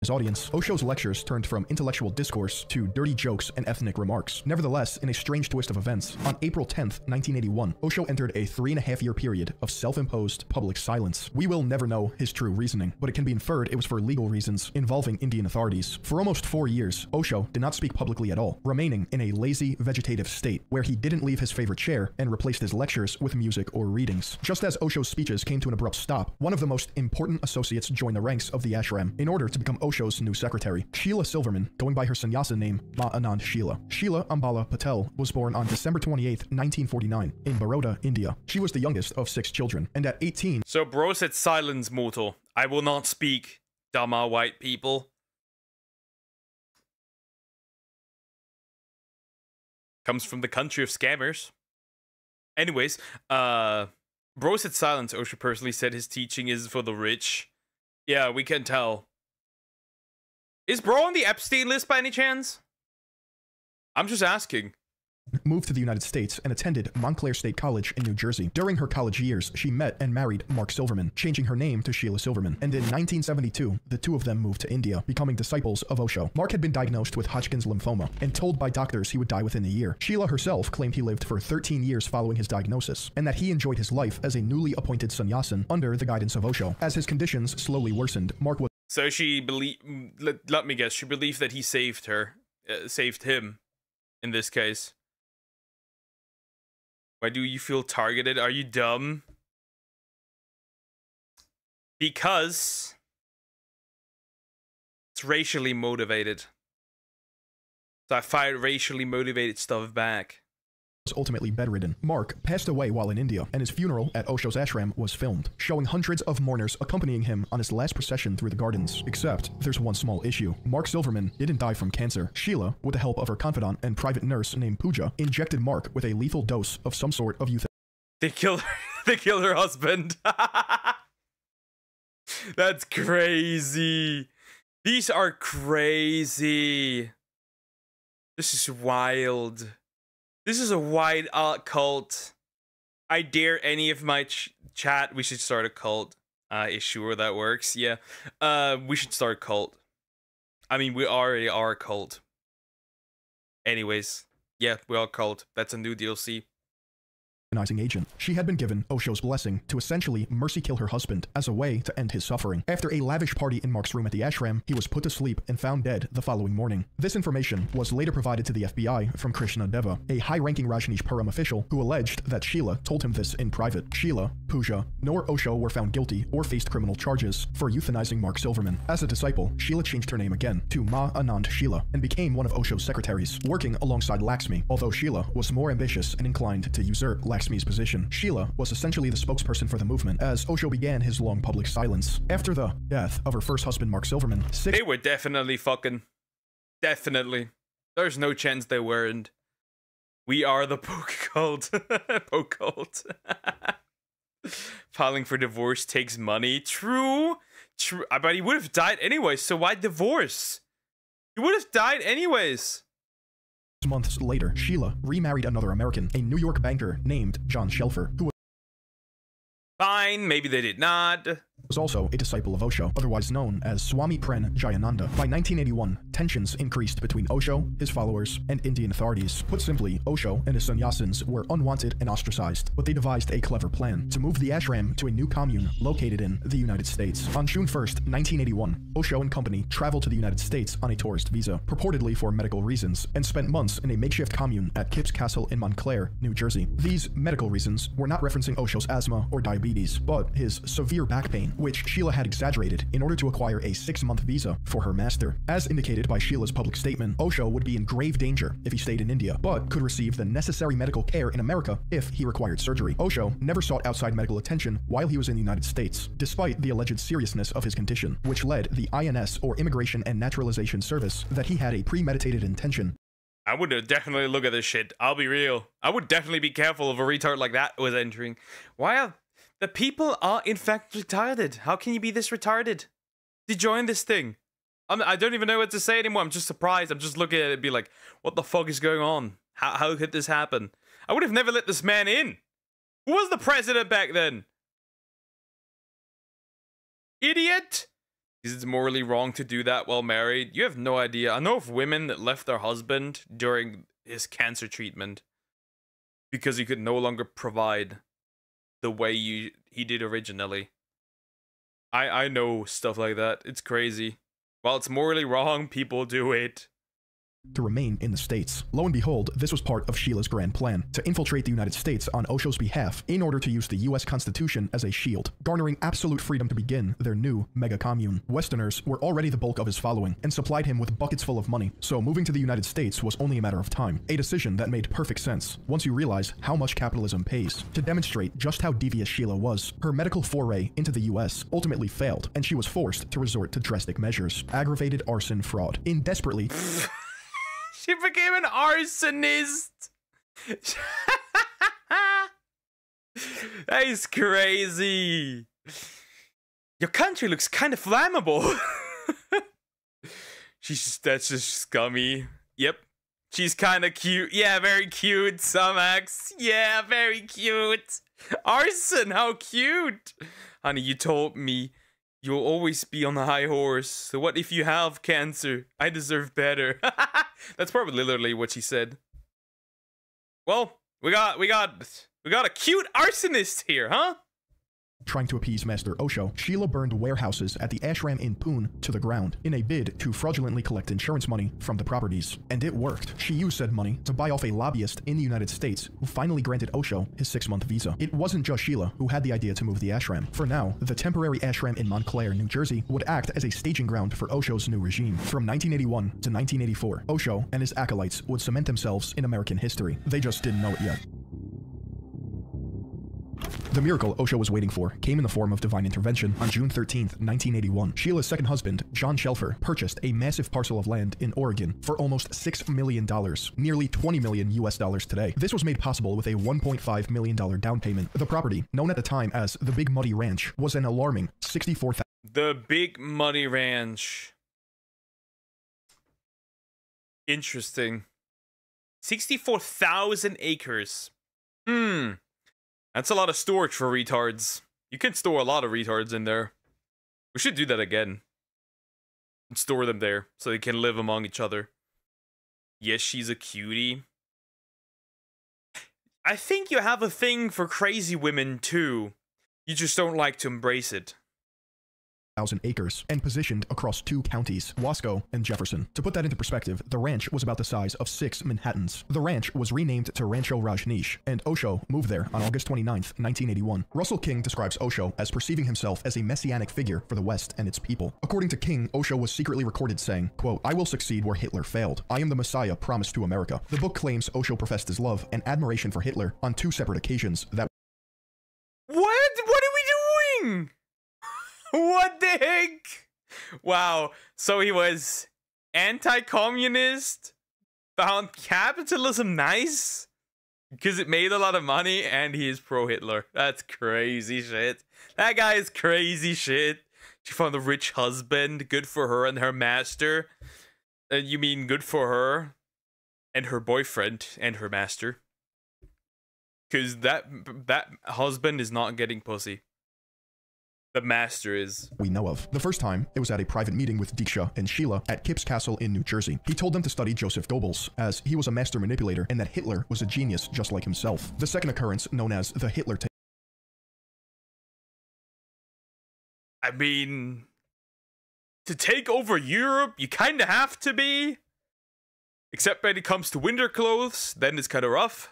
his audience. Osho's lectures turned from intellectual discourse to dirty jokes and ethnic remarks. Nevertheless, in a strange twist of events, on April 10th, 1981, Osho entered a 3.5-year period of self-imposed public silence. We will never know his true reasoning, but it can be inferred it was for legal reasons involving Indian authorities. For almost 4 years, Osho did not speak publicly at all, remaining in a lazy, vegetative state where he didn't leave his favorite chair and replaced his lectures with music or readings. Just as Osho's speeches came to an abrupt stop, one of the most important associates joined the ranks of the ashram in order to become Osho's new secretary. Sheila Silverman, going by her sannyasa name, Ma Anand Sheila. Sheila Ambala Patel was born on December 28, 1949, in Baroda, India. She was the youngest of 6 children, and at 18... So bro said silence, mortal. I will not speak, dumber white people. Comes from the country of scammers. Anyways, bro said silence. Osho personally said his teaching is for the rich. Yeah, we can tell. Is bro on the Epstein list by any chance? I'm just asking. Moved to the United States and attended Montclair State College in New Jersey. During her college years, she met and married Mark Silverman, changing her name to Sheila Silverman. And in 1972, the two of them moved to India, becoming disciples of Osho. Mark had been diagnosed with Hodgkin's lymphoma and told by doctors he would die within a year. Sheila herself claimed he lived for 13 years following his diagnosis, and that he enjoyed his life as a newly appointed sannyasin under the guidance of Osho. As his conditions slowly worsened, Mark was... So she believed, let me guess, she believed that he saved her, saved him, in this case. Why do you feel targeted? Are you dumb? Because it's racially motivated. So I fired racially motivated stuff back. Was ultimately bedridden. Mark passed away while in India, and his funeral at Osho's ashram was filmed, showing hundreds of mourners accompanying him on his last procession through the gardens. Except, there's one small issue. Mark Silverman didn't die from cancer. Sheila, with the help of her confidant and private nurse named Pooja, injected Mark with a lethal dose of some sort of euthanasia. They killed her. They killed her husband. That's crazy. These are crazy. This is wild. This is a wide cult. I dare any of my chat. We should start a cult. Is sure that works? Yeah. We should start a cult. I mean, we already are a cult. Anyways, yeah, we are a cult. That's a new DLC. Agent. She had been given Osho's blessing to essentially mercy kill her husband as a way to end his suffering. After a lavish party in Mark's room at the ashram, he was put to sleep and found dead the following morning. This information was later provided to the FBI from Krishna Deva, a high-ranking Rajneeshpuram official who alleged that Sheila told him this in private. Sheila, Pooja, nor Osho were found guilty or faced criminal charges for euthanizing Mark Silverman. As a disciple, Sheila changed her name again to Ma Anand Sheila and became one of Osho's secretaries, working alongside Laxmi, although Sheila was more ambitious and inclined to usurp Laxmi's Laxmi's position. Sheila was essentially the spokesperson for the movement as Osho began his long public silence. After the death of her first husband, Mark Silverman, they were definitely fucking. Definitely. There's no chance they weren't. We are the poke cult. Poke cult. Filing for divorce takes money. True. True. But he would have died anyway, so why divorce? He would have died anyways. Months later, Sheila remarried another American, a New York banker named John Shelfer, who fine, maybe they did not. Was also a disciple of Osho, otherwise known as Swami Pren Jayananda. By 1981, tensions increased between Osho, his followers, and Indian authorities. Put simply, Osho and his sannyasins were unwanted and ostracized, but they devised a clever plan to move the ashram to a new commune located in the United States. On June 1st, 1981, Osho and company traveled to the United States on a tourist visa, purportedly for medical reasons, and spent months in a makeshift commune at Kipps Castle in Montclair, New Jersey. These medical reasons were not referencing Osho's asthma or diabetes, but his severe back pain, which Sheila had exaggerated in order to acquire a 6-month visa for her master. As indicated by Sheila's public statement, Osho would be in grave danger if he stayed in India, but could receive the necessary medical care in America if he required surgery. Osho never sought outside medical attention while he was in the United States, despite the alleged seriousness of his condition, which led the INS, or Immigration and Naturalization Service, that he had a premeditated intention. I would definitely look at this shit. I'll be real. I would definitely be careful if a retard like that was entering. Why? The people are in fact retarded. How can you be this retarded to join this thing? I don't even know what to say anymore. I'm just surprised. I'm just looking at it and be like, what the fuck is going on? How could this happen? I would have never let this man in. Who was the president back then? Idiot! Is it morally wrong to do that while married? You have no idea. I know of women that left their husband during his cancer treatment because he could no longer provide the way he did originally. I know stuff like that. It's crazy. While it's morally wrong, people do it. To remain in the States. Lo and behold, this was part of Sheila's grand plan, to infiltrate the United States on Osho's behalf in order to use the US Constitution as a shield, garnering absolute freedom to begin their new mega commune. Westerners were already the bulk of his following and supplied him with buckets full of money, so moving to the United States was only a matter of time, a decision that made perfect sense once you realize how much capitalism pays. To demonstrate just how devious Sheila was, her medical foray into the US ultimately failed, and she was forced to resort to drastic measures. Aggravated arson fraud. In desperately She became an arsonist. That is crazy. Your country looks kind of flammable. That's just scummy. Yep. She's kind of cute. Yeah, very cute, Sumax. Yeah, very cute. Arson, how cute. Honey, you told me you'll always be on the high horse. So what if you have cancer? I deserve better. That's probably literally what she said. Well, we got a cute arsonist here, huh? Trying to appease Master Osho, Sheila burned warehouses at the ashram in Pune to the ground in a bid to fraudulently collect insurance money from the properties. And it worked. She used said money to buy off a lobbyist in the United States who finally granted Osho his 6-month visa. It wasn't just Sheila who had the idea to move the ashram. For now, the temporary ashram in Montclair, New Jersey would act as a staging ground for Osho's new regime. From 1981 to 1984, Osho and his acolytes would cement themselves in American history. They just didn't know it yet. The miracle Osho was waiting for came in the form of divine intervention. On June 13th, 1981, Sheila's second husband, John Shelfer, purchased a massive parcel of land in Oregon for almost $6 million, nearly $20 million US today. This was made possible with a $1.5 million down payment. The property, known at the time as the Big Muddy Ranch, was an alarming 64,000. The Big Muddy Ranch. Interesting. 64,000 acres. That's a lot of storage for retards. You can store a lot of retards in there. We should do that again. And store them there so they can live among each other. Yes, she's a cutie. I think you have a thing for crazy women too. You just don't like to embrace it. 1,000 acres and positioned across 2 counties, Wasco and Jefferson. To put that into perspective, the ranch was about the size of 6 Manhattans. The ranch was renamed to Rancho Rajneesh, and Osho moved there on August 29, 1981. Russell King describes Osho as perceiving himself as a messianic figure for the West and its people. According to King, Osho was secretly recorded saying, quote, "I will succeed where Hitler failed. I am the Messiah promised to America." The book claims Osho professed his love and admiration for Hitler on 2 separate occasions that— What are we doing? What the heck? Wow. So he was anti-communist, found capitalism nice because it made a lot of money, and he is pro-Hitler. That's crazy shit. That guy is crazy shit. She found a rich husband. Good for her and her master. You mean good for her and her boyfriend and her master? Because that husband is not getting pussy. The master is. We know of. The first time, it was at a private meeting with Diksha and Sheila at Kipps Castle in New Jersey. He told them to study Joseph Goebbels, as he was a master manipulator and that Hitler was a genius just like himself. The second occurrence, known as the Hitler tape. I mean, to take over Europe, you kind of have to be. Except when it comes to winter clothes, then it's kind of rough.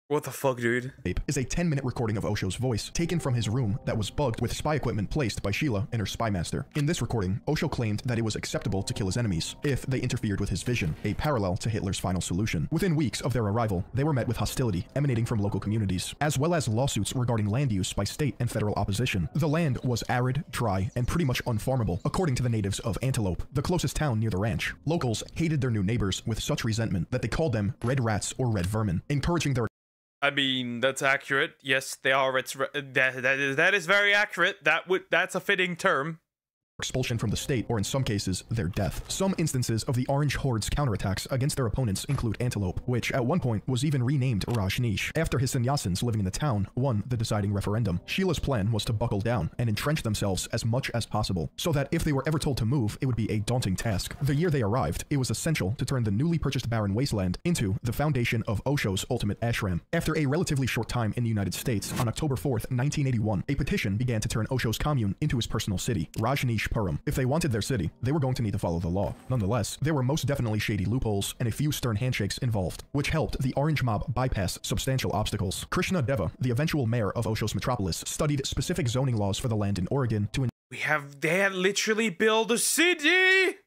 What the fuck, dude? Tape is a 10-minute recording of Osho's voice taken from his room that was bugged with spy equipment placed by Sheila and her spy master. In this recording, Osho claimed that it was acceptable to kill his enemies if they interfered with his vision, a parallel to Hitler's final solution. Within weeks of their arrival, they were met with hostility emanating from local communities, as well as lawsuits regarding land use by state and federal opposition. The land was arid, dry, and pretty much unfarmable, according to the natives of Antelope, the closest town near the ranch. Locals hated their new neighbors with such resentment that they called them red rats or red vermin, encouraging their— I mean, that's accurate. Yes, they are. That is very accurate. That's a fitting term. expulsion from the state, or in some cases, their death. Some instances of the Orange Horde's counterattacks against their opponents include Antelope, which at one point was even renamed Rajneesh, after his sannyasins living in the town won the deciding referendum. Sheila's plan was to buckle down and entrench themselves as much as possible, so that if they were ever told to move, it would be a daunting task. The year they arrived, it was essential to turn the newly purchased barren wasteland into the foundation of Osho's ultimate ashram. After a relatively short time in the United States, on October 4th, 1981, a petition began to turn Osho's commune into his personal city, Rajneeshpuram. If they wanted their city, they were going to need to follow the law. Nonetheless, there were most definitely shady loopholes and a few stern handshakes involved, which helped the Orange mob bypass substantial obstacles. Krishna Deva, the eventual mayor of Osho's metropolis, studied specific zoning laws for the land in Oregon to— They have literally built a city!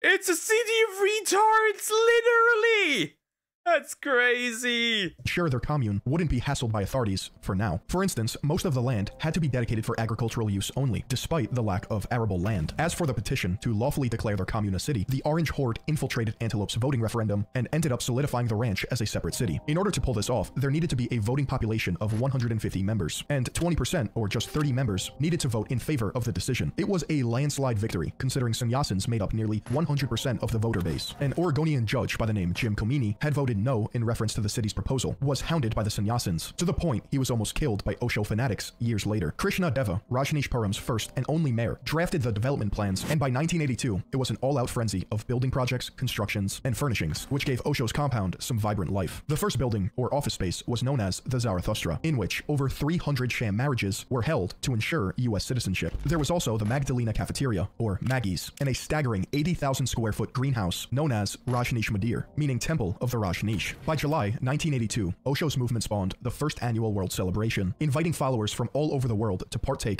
It's a city of retards, literally! That's crazy! ensure their commune wouldn't be hassled by authorities for now. For instance, most of the land had to be dedicated for agricultural use only, despite the lack of arable land. As for the petition to lawfully declare their commune a city, the Orange Horde infiltrated Antelope's voting referendum and ended up solidifying the ranch as a separate city. In order to pull this off, there needed to be a voting population of 150 members, and 20%, or just 30 members, needed to vote in favor of the decision. It was a landslide victory, considering sannyasins made up nearly 100% of the voter base. An Oregonian judge by the name Jim Comini had voted no in reference to the city's proposal, was hounded by the sannyasins, to the point he was almost killed by Osho fanatics years later. Krishna Deva, Rajneeshpuram's first and only mayor, drafted the development plans, and by 1982, it was an all-out frenzy of building projects, constructions, and furnishings, which gave Osho's compound some vibrant life. The first building, or office space, was known as the Zarathustra, in which over 300 sham marriages were held to ensure U.S. citizenship. There was also the Magdalena Cafeteria, or Maggie's, and a staggering 80,000 square foot greenhouse known as Rajneesh Mandir, meaning Temple of the Rajneesh. By July 1982, Osho's movement spawned the first annual world celebration, inviting followers from all over the world to partake.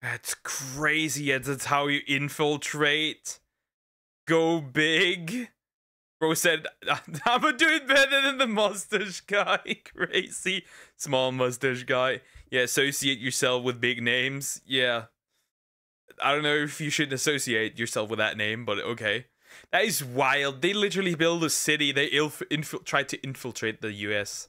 That's crazy. That's how you infiltrate. Go big. Bro said, I'm gonna do it better than the mustache guy. Crazy. Small mustache guy. Yeah, associate yourself with big names. Yeah. I don't know if you should associate yourself with that name, but okay. That is wild. They literally build a city. They tried to infiltrate the US.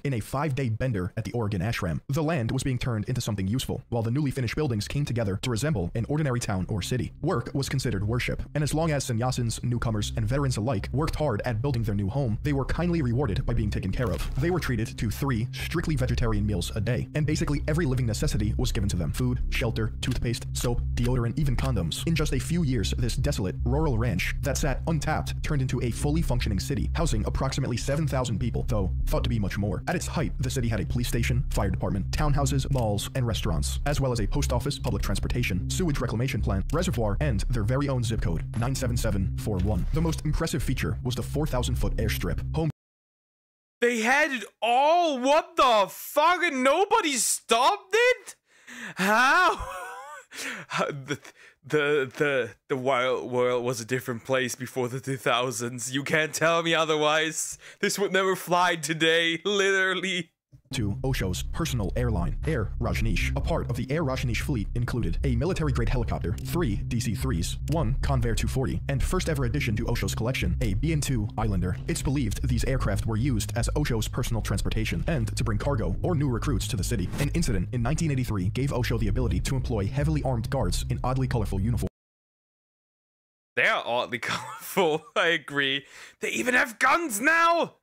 In a 5-day bender at the Oregon ashram, the land was being turned into something useful, while the newly finished buildings came together to resemble an ordinary town or city. Work was considered worship, and as long as sannyasins, newcomers, and veterans alike worked hard at building their new home, they were kindly rewarded by being taken care of. They were treated to 3 strictly vegetarian meals a day, and basically every living necessity was given to them: food, shelter, toothpaste, soap, deodorant, even condoms. In just a few years, this desolate, rural ranch that sat untapped turned into a fully functioning city, housing approximately 7,000 people, though thought to be much more. At its height, the city had a police station, fire department, townhouses, malls, and restaurants, as well as a post office, public transportation, sewage reclamation plant, reservoir, and their very own zip code, 97741. The most impressive feature was the 4,000-foot airstrip, home. They had it all? What the fuck? And nobody stopped it? How? The wild world was a different place before the 2000s. You can't tell me otherwise. This would never fly today, literally. To Osho's personal airline, Air Rajneesh. A part of the Air Rajneesh fleet included a military-grade helicopter, 3 DC-3s, 1 Convair 240, and first ever addition to Osho's collection, a BN-2 Islander. It's believed these aircraft were used as Osho's personal transportation and to bring cargo or new recruits to the city. An incident in 1983 gave Osho the ability to employ heavily armed guards in oddly colorful uniforms. They are oddly colorful, I agree. They even have guns now!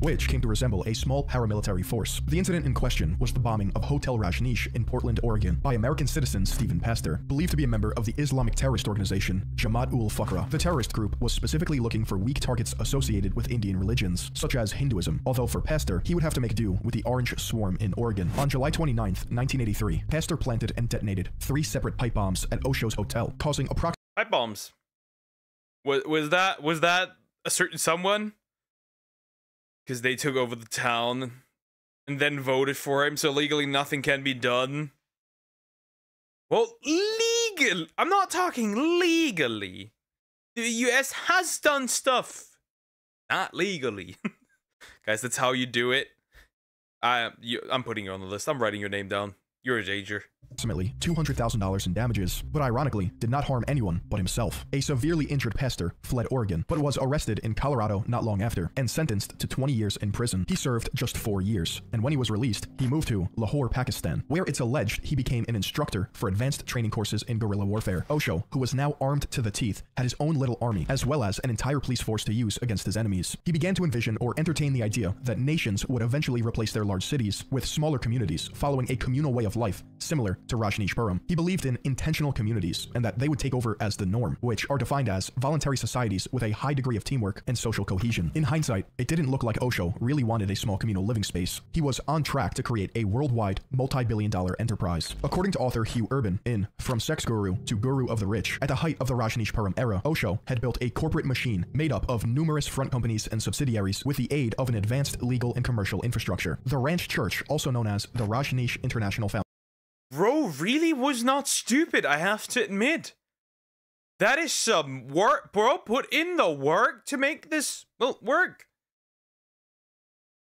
Which came to resemble a small paramilitary force. The incident in question was the bombing of Hotel Rajneesh in Portland, Oregon, by American citizen Stephen Pastor, believed to be a member of the Islamic terrorist organization Jamaat-ul-Faqra. The terrorist group was specifically looking for weak targets associated with Indian religions, such as Hinduism, although for Pastor, he would have to make do with the Orange Swarm in Oregon. On July 29th, 1983, Pastor planted and detonated 3 separate pipe bombs at Osho's hotel, causing approximately... Pipe bombs. Was that a certain someone? Because they took over the town and then voted for him, so legally nothing can be done. Well, legal. I'm not talking legally. The US has done stuff. Not legally. Guys, that's how you do it. I'm putting you on the list. I'm writing your name down. You're a danger. Approximately $200,000 in damages, but ironically did not harm anyone but himself. A severely injured pastor fled Oregon, but was arrested in Colorado not long after and sentenced to 20 years in prison. He served just 4 years, and when he was released, he moved to Lahore, Pakistan, where it's alleged he became an instructor for advanced training courses in guerrilla warfare. Osho, who was now armed to the teeth, had his own little army, as well as an entire police force to use against his enemies. He began to envision or entertain the idea that nations would eventually replace their large cities with smaller communities following a communal way of life, similar to Rajneeshpuram. He believed in intentional communities and that they would take over as the norm, which are defined as voluntary societies with a high degree of teamwork and social cohesion. In hindsight, it didn't look like Osho really wanted a small communal living space. He was on track to create a worldwide, multi-billion-dollar enterprise. According to author Hugh Urban in From Sex Guru to Guru of the Rich, at the height of the Rajneeshpuram era, Osho had built a corporate machine made up of numerous front companies and subsidiaries with the aid of an advanced legal and commercial infrastructure. The Ranch Church, also known as the Rajneesh International Foundation. Bro really was not stupid, I have to admit. That is some work, bro. Put in the work to make this, well, work.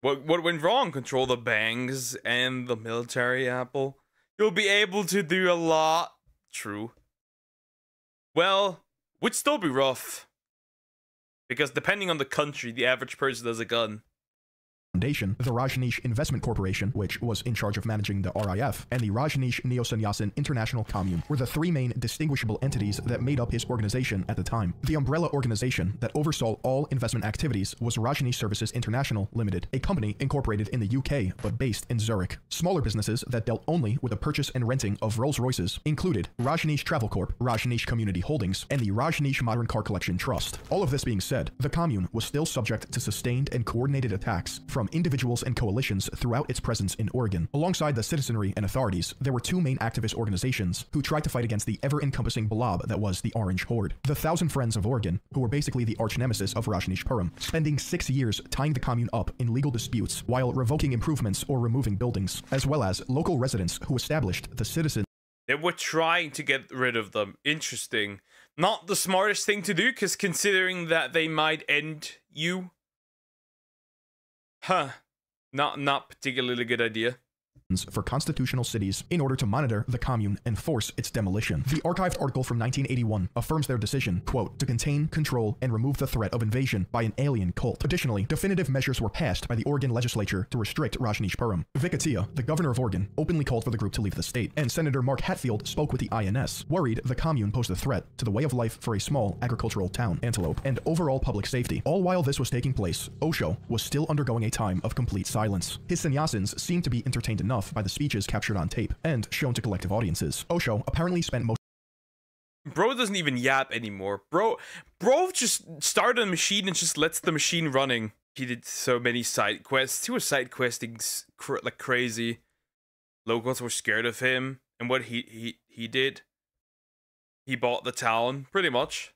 What went wrong? Control the banks and the military, Apple. You'll be able to do a lot. True. Well, would still be rough. Because depending on the country, the average person has a gun. Foundation, the Rajneesh Investment Corporation, which was in charge of managing the RIF, and the Rajneesh Neo-Sannyasin International Commune were the 3 main distinguishable entities that made up his organization at the time. The umbrella organization that oversaw all investment activities was Rajneesh Services International Limited, a company incorporated in the UK but based in Zurich. Smaller businesses that dealt only with the purchase and renting of Rolls-Royces included Rajneesh Travel Corp, Rajneesh Community Holdings, and the Rajneesh Modern Car Collection Trust. All of this being said, the commune was still subject to sustained and coordinated attacks from individuals and coalitions throughout its presence in Oregon. Alongside the citizenry and authorities, there were 2 main activist organizations who tried to fight against the ever-encompassing blob that was the Orange Horde. The Thousand Friends of Oregon, who were basically the arch-nemesis of Rajneeshpuram, spending 6 years tying the commune up in legal disputes while revoking improvements or removing buildings, as well as local residents who established the citizen. They were trying to get rid of them. Interesting. Not the smartest thing to do, because considering that they might end you. Huh. Not particularly good idea. For constitutional cities in order to monitor the commune and force its demolition. The archived article from 1981 affirms their decision, quote, to contain, control, and remove the threat of invasion by an alien cult. Additionally, definitive measures were passed by the Oregon legislature to restrict Rajneeshpuram. Vic Atiyeh, the governor of Oregon, openly called for the group to leave the state, and Senator Mark Hatfield spoke with the INS, worried the commune posed a threat to the way of life for a small agricultural town, Antelope, and overall public safety. All while this was taking place, Osho was still undergoing a time of complete silence. His sannyasins seemed to be entertained enough by the speeches captured on tape and shown to collective audiences. Osho apparently spent most. Bro doesn't even yap anymore. Bro just started a machine and just lets the machine running. He did so many side quests. He was side questing like crazy. Locals were scared of him, and what he did, he bought the town pretty much.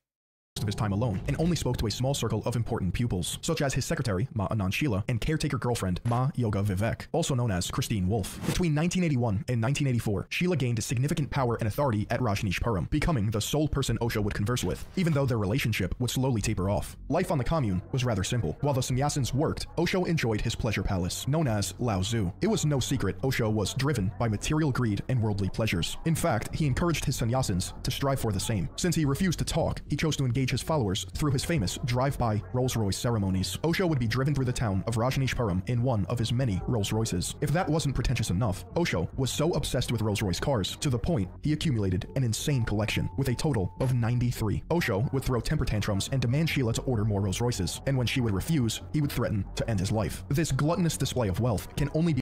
Of his time alone, and only spoke to a small circle of important pupils, such as his secretary, Ma Anand Sheela, and caretaker girlfriend, Ma Yoga Vivek, also known as Christine Wolf. Between 1981 and 1984, Sheela gained significant power and authority at Rajneeshpuram, becoming the sole person Osho would converse with, even though their relationship would slowly taper off. Life on the commune was rather simple. While the sannyasins worked, Osho enjoyed his pleasure palace, known as Lao Tzu. It was no secret Osho was driven by material greed and worldly pleasures. In fact, he encouraged his sannyasins to strive for the same. Since he refused to talk, he chose to engage his followers through his famous drive-by Rolls-Royce ceremonies. Osho would be driven through the town of Rajneeshpuram in one of his many Rolls-Royces. If that wasn't pretentious enough, Osho was so obsessed with Rolls-Royce cars to the point he accumulated an insane collection with a total of 93. Osho would throw temper tantrums and demand Sheela to order more Rolls-Royces, and when she would refuse, he would threaten to end his life. This gluttonous display of wealth can only be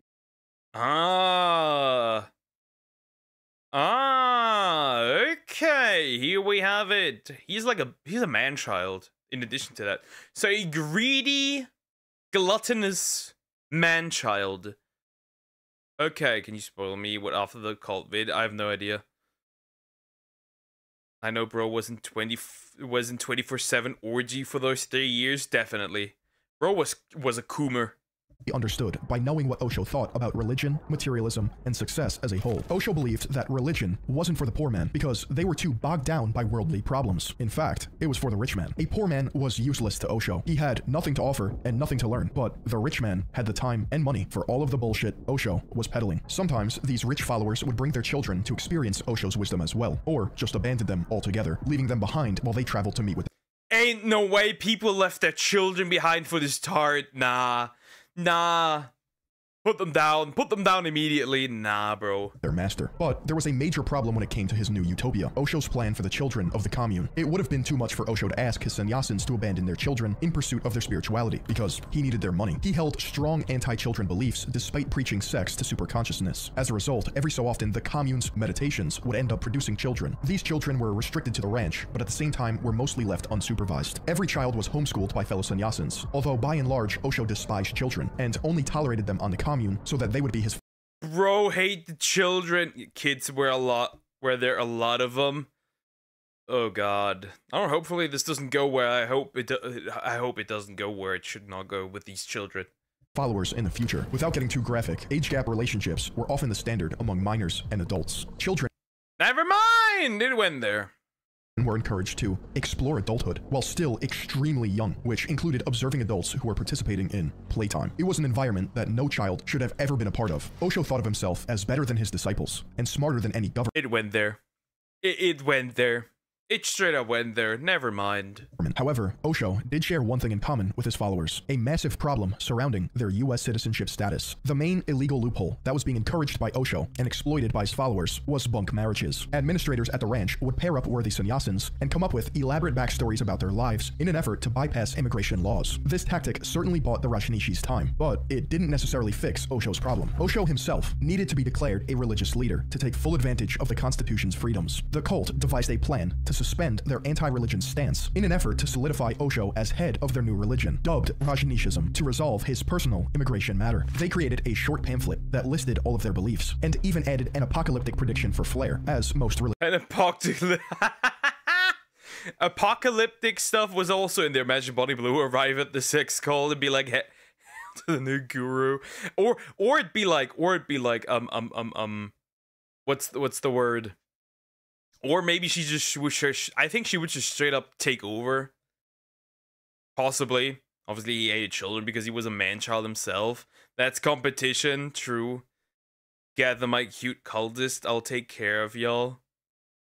okay, here we have it. He's a man-child in addition to that. So a greedy, gluttonous man-child. Okay, can you spoil me what after the cult vid? I have no idea. I know bro was in 24/7 orgy for those 3 years, definitely. Bro was a coomer. Understood by knowing what Osho thought about religion, materialism, and success as a whole. Osho believed that religion wasn't for the poor man because they were too bogged down by worldly problems. In fact, it was for the rich man. A poor man was useless to Osho. He had nothing to offer and nothing to learn, but the rich man had the time and money for all of the bullshit Osho was peddling. Sometimes these rich followers would bring their children to experience Osho's wisdom as well, or just abandon them altogether, leaving them behind while they traveled to meet with Ain't no way people left their children behind for this tart. Nah. Put them down immediately. Nah, bro. Their master. But there was a major problem when it came to his new utopia, Osho's plan for the children of the commune. It would have been too much for Osho to ask his sannyasins to abandon their children in pursuit of their spirituality, because he needed their money. He held strong anti-children beliefs despite preaching sex to superconsciousness. As a result, every so often, the commune's meditations would end up producing children. These children were restricted to the ranch, but at the same time were mostly left unsupervised. Every child was homeschooled by fellow sannyasins, although by and large, Osho despised children, and only tolerated them on the commune so that they would be his bro hate the children. Kids were there are a lot of them. Oh god. Hopefully this doesn't go where I hope it doesn't go where it should not go with these children. Followers in the future. Without getting too graphic, age gap relationships were often the standard among minors and adults. Children never mind, it went there. Were encouraged to explore adulthood while still extremely young, which included observing adults who were participating in playtime. It was an environment that no child should have ever been a part of. Osho thought of himself as better than his disciples and smarter than any government. It went there. It went there. It straight up went there, never mind. However, Osho did share one thing in common with his followers, a massive problem surrounding their US citizenship status. The main illegal loophole that was being encouraged by Osho and exploited by his followers was bunk marriages. Administrators at the ranch would pair up worthy sannyasins and come up with elaborate backstories about their lives in an effort to bypass immigration laws. This tactic certainly bought the Rajneeshis time, but it didn't necessarily fix Osho's problem. Osho himself needed to be declared a religious leader to take full advantage of the Constitution's freedoms. The cult devised a plan to suspend their anti-religion stance in an effort to solidify Osho as head of their new religion, dubbed Rajneeshism, to resolve his personal immigration matter. They created a short pamphlet that listed all of their beliefs, and even added an apocalyptic prediction for Flair, as most religions. Apocalyptic stuff was also in there. Imagine Bonnie Blue arrive at the sixth call and be like, hey, to the new guru, or it'd be like, what's the word? Or maybe she just I think she would just straight up take over. Possibly. Obviously, he hated children because he was a man-child himself. That's competition, true. Gather my cute cultist, I'll take care of y'all.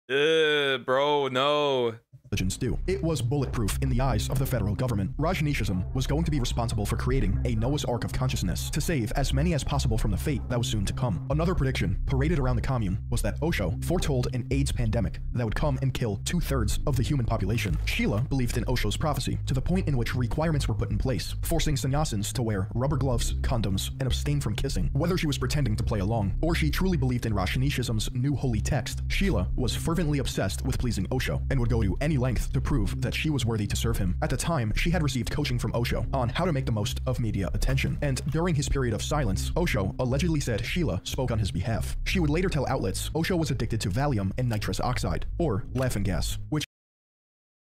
Bro, no. Religions do. It was bulletproof in the eyes of the federal government. Rajneeshism was going to be responsible for creating a Noah's Ark of consciousness to save as many as possible from the fate that was soon to come. Another prediction paraded around the commune was that Osho foretold an AIDS pandemic that would come and kill 2/3 of the human population. Sheela believed in Osho's prophecy to the point in which requirements were put in place, forcing sannyasins to wear rubber gloves, condoms, and abstain from kissing. Whether she was pretending to play along, or she truly believed in Rajneeshism's new holy text, Sheela was fervently obsessed with pleasing Osho and would go to any length to prove that she was worthy to serve him. At the time, she had received coaching from Osho on how to make the most of media attention, and during his period of silence, Osho allegedly said Sheila spoke on his behalf. She would later tell outlets Osho was addicted to Valium and nitrous oxide, or laughing gas, which—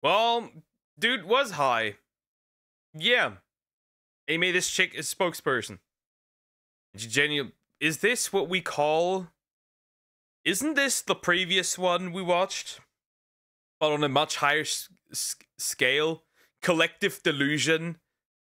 Well, dude was high. Yeah. He made this chick his spokesperson. Is this what we call... Isn't this the previous one we watched? But on a much higher scale? Collective delusion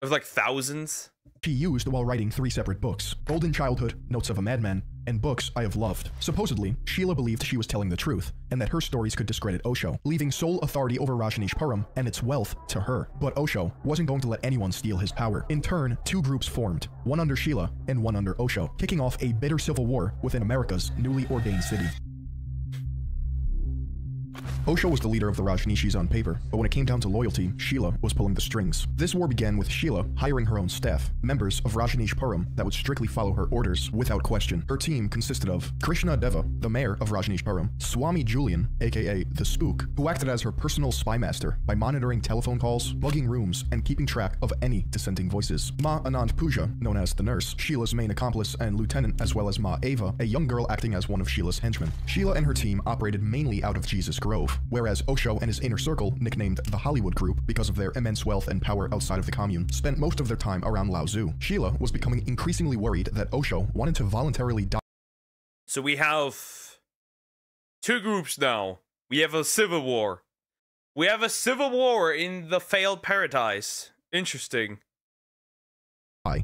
of like thousands? She used while writing 3 separate books: Golden Childhood, Notes of a Madman, and Books I Have Loved. Supposedly, Sheila believed she was telling the truth, and that her stories could discredit Osho, leaving sole authority over Rajneeshpuram and its wealth to her. But Osho wasn't going to let anyone steal his power. In turn, 2 groups formed, one under Sheila and one under Osho, kicking off a bitter civil war within America's newly ordained city. Osho was the leader of the Rajneeshis on paper, but when it came down to loyalty, Sheila was pulling the strings. This war began with Sheila hiring her own staff, members of Rajneeshpuram that would strictly follow her orders without question. Her team consisted of Krishna Deva, the mayor of Rajneeshpuram, Swami Julian, aka the Spook, who acted as her personal spy master by monitoring telephone calls, bugging rooms, and keeping track of any dissenting voices. Ma Anand Puja, known as the nurse, Sheila's main accomplice and lieutenant, as well as Ma Ava, a young girl acting as one of Sheila's henchmen. Sheila and her team operated mainly out of Jesus Grove, whereas Osho and his inner circle, nicknamed the Hollywood Group because of their immense wealth and power outside of the commune, spent most of their time around Laozu. Sheila was becoming increasingly worried that Osho wanted to voluntarily die. So we have 2 groups now. We have a civil war. We have a civil war in the failed paradise. Interesting.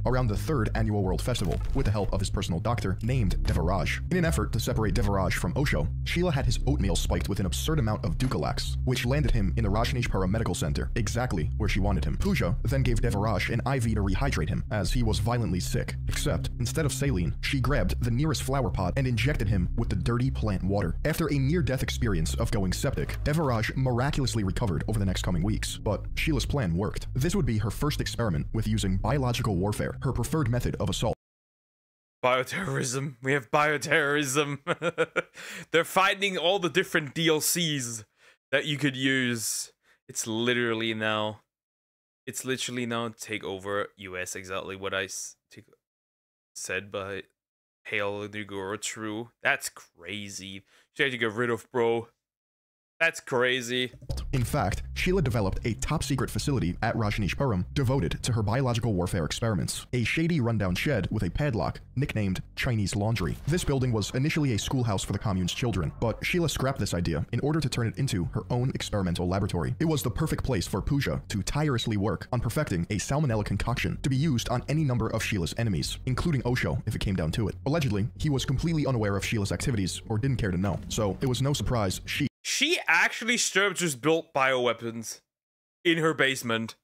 Around the 3rd annual World Festival, with the help of his personal doctor named Devaraj. In an effort to separate Devaraj from Osho, Sheila had his oatmeal spiked with an absurd amount of Dukalax, which landed him in the Rajneeshpuram Medical Center, exactly where she wanted him. Puja then gave Devaraj an IV to rehydrate him, as he was violently sick. Except, instead of saline, she grabbed the nearest flower pot and injected him with the dirty plant water. After a near-death experience of going septic, Devaraj miraculously recovered over the next coming weeks, but Sheila's plan worked. This would be her first experiment with using biological warfare, her preferred method of assault. Bioterrorism. We have bioterrorism. They're finding all the different DLCs that you could use. It's literally now take over US, exactly what I said by Hail Nugura True. That's crazy. Should to get rid of, bro. That's crazy. In fact, Sheila developed a top-secret facility at Rajneeshpuram devoted to her biological warfare experiments, a shady rundown shed with a padlock nicknamed Chinese Laundry. This building was initially a schoolhouse for the commune's children, but Sheila scrapped this idea in order to turn it into her own experimental laboratory. It was the perfect place for Puja to tirelessly work on perfecting a salmonella concoction to be used on any number of Sheila's enemies, including Osho if it came down to it. Allegedly, he was completely unaware of Sheila's activities or didn't care to know, so it was no surprise she actually straight up just built bioweapons in her basement.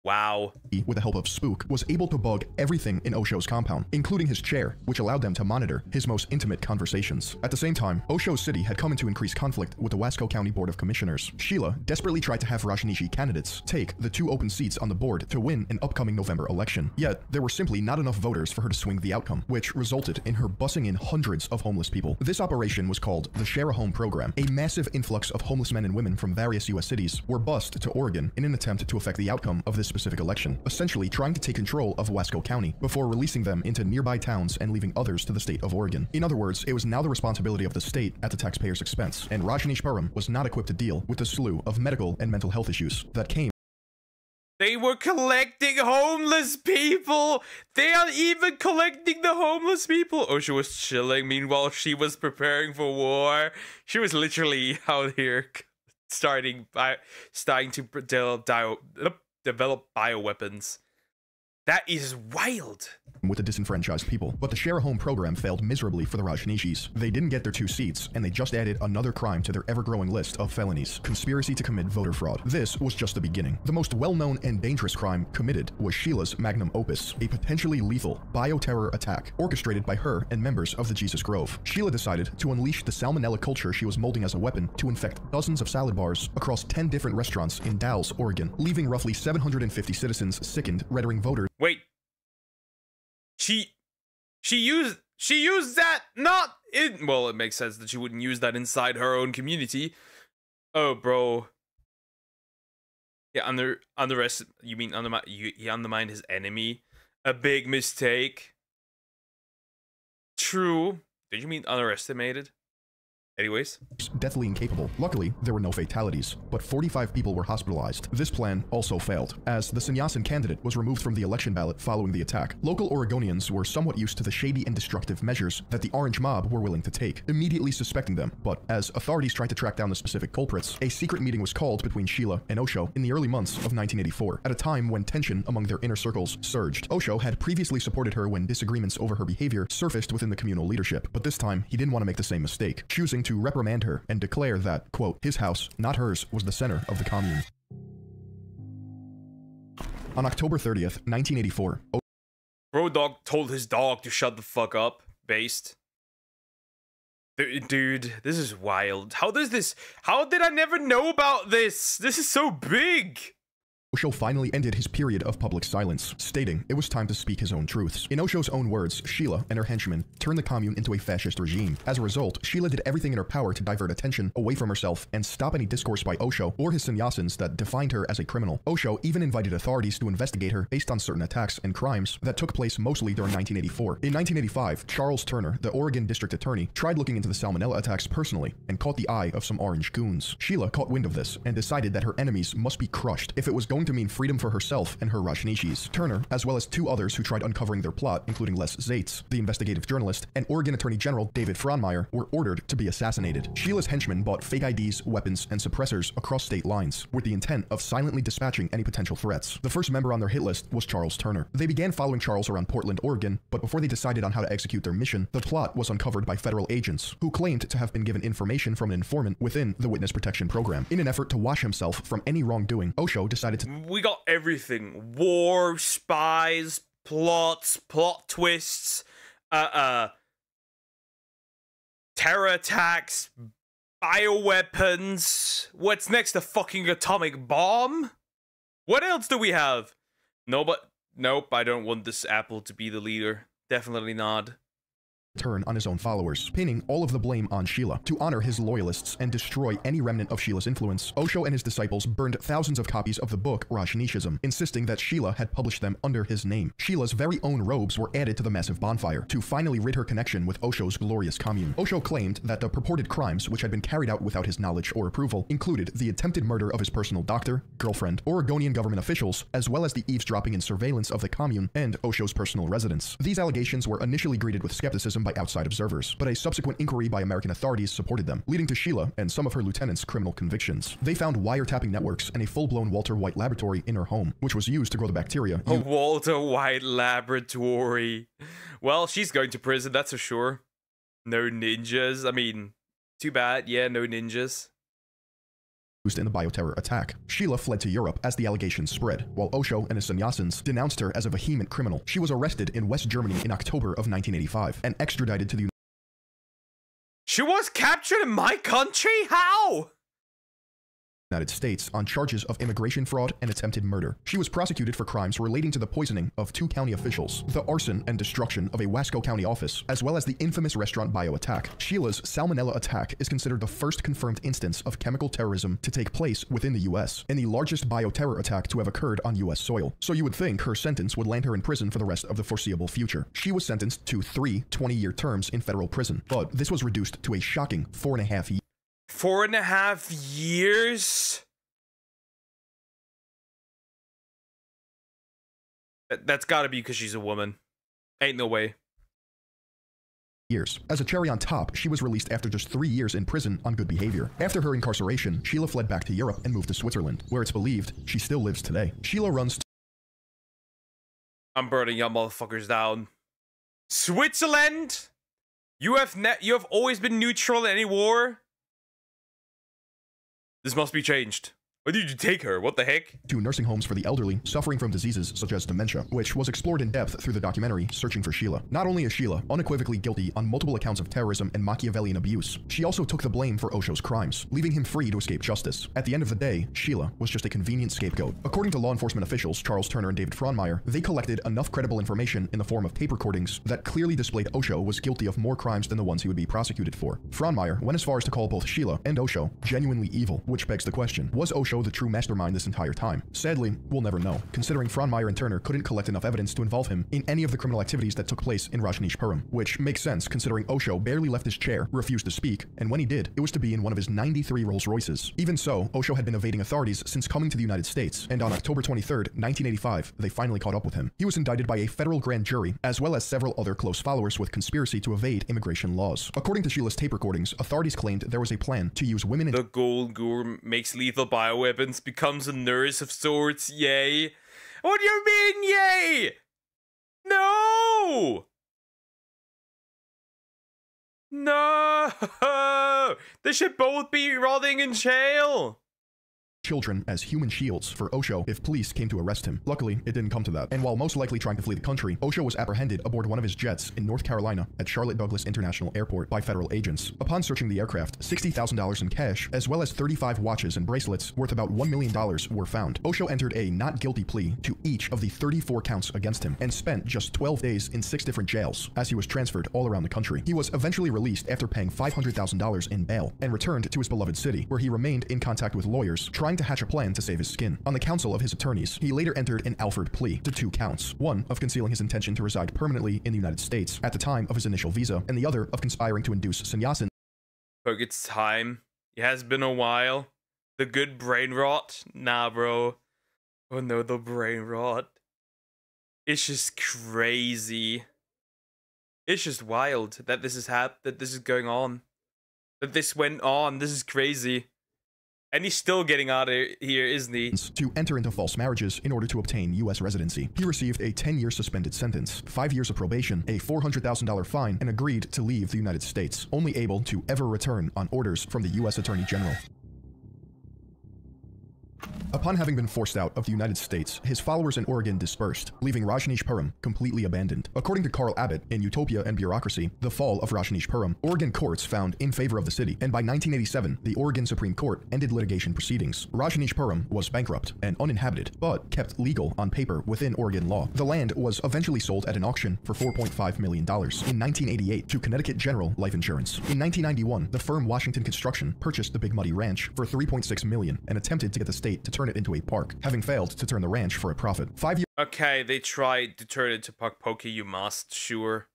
Wow. With the help of Spook, was able to bug everything in Osho's compound, including his chair, which allowed them to monitor his most intimate conversations. At the same time, Osho's city had come into increased conflict with the Wasco County Board of Commissioners. Sheila desperately tried to have Rajneeshi candidates take the 2 open seats on the board to win an upcoming November election. Yet, there were simply not enough voters for her to swing the outcome, which resulted in her bussing in hundreds of homeless people. This operation was called the Share a Home Program. A massive influx of homeless men and women from various US cities were bussed to Oregon in an attempt to affect the outcome of this specific election, essentially trying to take control of Wasco County before releasing them into nearby towns and leaving others to the state of Oregon. In other words, it was now the responsibility of the state at the taxpayer's expense, and Rajneeshpuram was not equipped to deal with the slew of medical and mental health issues that came. They were collecting homeless people! They aren't even collecting the homeless people! Osho was chilling, meanwhile she was preparing for war. She was literally out here starting to develop bioweapons. That is wild. With the disenfranchised people, but the Share a Home program failed miserably for the Rajneeshis. They didn't get their 2 seats, and they just added another crime to their ever-growing list of felonies: conspiracy to commit voter fraud. This was just the beginning. The most well-known and dangerous crime committed was Sheila's magnum opus, a potentially lethal bioterror attack orchestrated by her and members of the Jesus Grove. Sheila decided to unleash the salmonella culture she was molding as a weapon to infect dozens of salad bars across 10 different restaurants in Dalles, Oregon, leaving roughly 750 citizens sickened, rendering voters. Wait. She used that not in, well, it makes sense that she wouldn't use that inside her own community. Oh, bro. Yeah, you mean he undermined his enemy? A big mistake. True. Did you mean underestimated? Anyways. Deathly incapable. Luckily, there were no fatalities, but 45 people were hospitalized. This plan also failed, as the Sannyasin candidate was removed from the election ballot following the attack. Local Oregonians were somewhat used to the shady and destructive measures that the Orange mob were willing to take, immediately suspecting them. But as authorities tried to track down the specific culprits, a secret meeting was called between Sheila and Osho in the early months of 1984, at a time when tension among their inner circles surged. Osho had previously supported her when disagreements over her behavior surfaced within the communal leadership, but this time he didn't want to make the same mistake, choosing to reprimand her and declare that, quote, his house, not hers, was the center of the commune. On October 30th, 1984, Bro Dog told his dog to shut the fuck up, based. Dude, this is wild. How did I never know about this? This is so big. Osho finally ended his period of public silence, stating it was time to speak his own truths. In Osho's own words, Sheila and her henchmen turned the commune into a fascist regime. As a result, Sheila did everything in her power to divert attention away from herself and stop any discourse by Osho or his sannyasins that defined her as a criminal. Osho even invited authorities to investigate her based on certain attacks and crimes that took place mostly during 1984. In 1985, Charles Turner, the Oregon district attorney, tried looking into the Salmonella attacks personally and caught the eye of some orange goons. Sheila caught wind of this and decided that her enemies must be crushed if it was going to mean freedom for herself and her Rajneeshis. Turner, as well as two others who tried uncovering their plot, including Les Zaitz, the investigative journalist, and Oregon Attorney General David Frohnmeyer, were ordered to be assassinated. Sheila's henchmen bought fake IDs, weapons, and suppressors across state lines, with the intent of silently dispatching any potential threats. The first member on their hit list was Charles Turner. They began following Charles around Portland, Oregon, but before they decided on how to execute their mission, the plot was uncovered by federal agents, who claimed to have been given information from an informant within the Witness Protection Program. In an effort to wash himself from any wrongdoing, Osho decided to— We got everything. War, spies, plots, plot twists, terror attacks, bioweapons. What's next? A fucking atomic bomb? What else do we have? Nope, I don't want this apple to be the leader. Definitely not. Turn on his own followers, pinning all of the blame on Sheila. To honor his loyalists and destroy any remnant of Sheila's influence, Osho and his disciples burned thousands of copies of the book Rajneeshism, insisting that Sheila had published them under his name. Sheila's very own robes were added to the massive bonfire to finally rid her connection with Osho's glorious commune. Osho claimed that the purported crimes, which had been carried out without his knowledge or approval, included the attempted murder of his personal doctor, girlfriend, Oregonian government officials, as well as the eavesdropping and surveillance of the commune and Osho's personal residence. These allegations were initially greeted with skepticism by outside observers, but a subsequent inquiry by American authorities supported them, leading to Sheila and some of her lieutenants' criminal convictions. They found wiretapping networks and a full-blown Walter White laboratory in her home, which was used to grow the bacteria. A Walter White laboratory. Well, she's going to prison, that's for sure. No ninjas. I mean, too bad. Yeah, no ninjas. Used in the bioterror attack. Sheila fled to Europe as the allegations spread, while Osho and his sannyasins denounced her as a vehement criminal. She was arrested in West Germany in October of 1985 and extradited to the She was captured in my country? How? United States on charges of immigration fraud and attempted murder. She was prosecuted for crimes relating to the poisoning of 2 county officials, the arson and destruction of a Wasco County office, as well as the infamous restaurant bio attack. Sheila's Salmonella attack is considered the first confirmed instance of chemical terrorism to take place within the US, and the largest bioterror attack to have occurred on US soil. So you would think her sentence would land her in prison for the rest of the foreseeable future. She was sentenced to 3 20-year terms in federal prison, but this was reduced to a shocking 4.5 years. 4.5 years? That's gotta be because she's a woman. Ain't no way. As a cherry on top, she was released after just 3 years in prison on good behavior. After her incarceration, Sheila fled back to Europe and moved to Switzerland, where it's believed she still lives today. Sheila runs— I'm burning y'all motherfuckers down. Switzerland? You have always been neutral in any war? This must be changed. Why did you take her? What the heck? To nursing homes for the elderly suffering from diseases such as dementia, which was explored in depth through the documentary Searching for Sheila. Not only is Sheila unequivocally guilty on multiple accounts of terrorism and Machiavellian abuse, she also took the blame for Osho's crimes, leaving him free to escape justice. At the end of the day, Sheila was just a convenient scapegoat. According to law enforcement officials Charles Turner and David Frohnmeyer, they collected enough credible information in the form of tape recordings that clearly displayed Osho was guilty of more crimes than the ones he would be prosecuted for. Frohnmeyer went as far as to call both Sheila and Osho genuinely evil, which begs the question, was Osho Osho the true mastermind this entire time? Sadly, we'll never know, considering Frohnmayer and Turner couldn't collect enough evidence to involve him in any of the criminal activities that took place in Rajneeshpuram, which makes sense considering Osho barely left his chair, refused to speak, and when he did, it was to be in one of his 93 Rolls Royces. Even so, Osho had been evading authorities since coming to the United States, and on October 23rd, 1985, they finally caught up with him. He was indicted by a federal grand jury, as well as several other close followers with conspiracy to evade immigration laws. According to Sheila's tape recordings, authorities claimed there was a plan to use women in— The Gold Guru makes lethal bioweapons, becomes a nurse of sorts, yay. What do you mean, yay? No! No! They should both be rotting in jail! children as human shields for Osho if police came to arrest him. Luckily, it didn't come to that, and while most likely trying to flee the country, Osho was apprehended aboard one of his jets in North Carolina at Charlotte Douglas International Airport by federal agents. Upon searching the aircraft, $60,000 in cash, as well as 35 watches and bracelets worth about $1 million were found. Osho entered a not guilty plea to each of the 34 counts against him, and spent just 12 days in 6 different jails, as he was transferred all around the country. He was eventually released after paying $500,000 in bail, and returned to his beloved city, where he remained in contact with lawyers, trying to hatch a plan to save his skin. On the counsel of his attorneys, he later entered an Alford plea to 2 counts. One of concealing his intention to reside permanently in the United States at the time of his initial visa, and the other of conspiring to induce sannyasin. Look, it's time. It has been a while. The good brain rot? Nah, bro. Oh no, the brain rot. It's just crazy. It's just wild that this is that this is going on. That this went on. This is crazy. And he's still getting out of here, isn't he? To enter into false marriages in order to obtain U.S. residency. He received a 10-year suspended sentence, 5 years of probation, a $400,000 fine, and agreed to leave the United States, only able to ever return on orders from the U.S. Attorney General. Upon having been forced out of the United States, his followers in Oregon dispersed, leaving Rajneeshpuram completely abandoned. According to Carl Abbott in Utopia and Bureaucracy, The Fall of Rajneeshpuram, Oregon courts found in favor of the city, and by 1987, the Oregon Supreme Court ended litigation proceedings. Rajneeshpuram was bankrupt and uninhabited, but kept legal on paper within Oregon law. The land was eventually sold at an auction for $4.5 million in 1988 to Connecticut General Life Insurance. In 1991, the firm Washington Construction purchased the Big Muddy Ranch for $3.6 million and attempted to get the state to turn it into a park, having failed to turn the ranch for a profit. 5 years. Okay, they tried to turn it into Puck Pokey, you must, sure.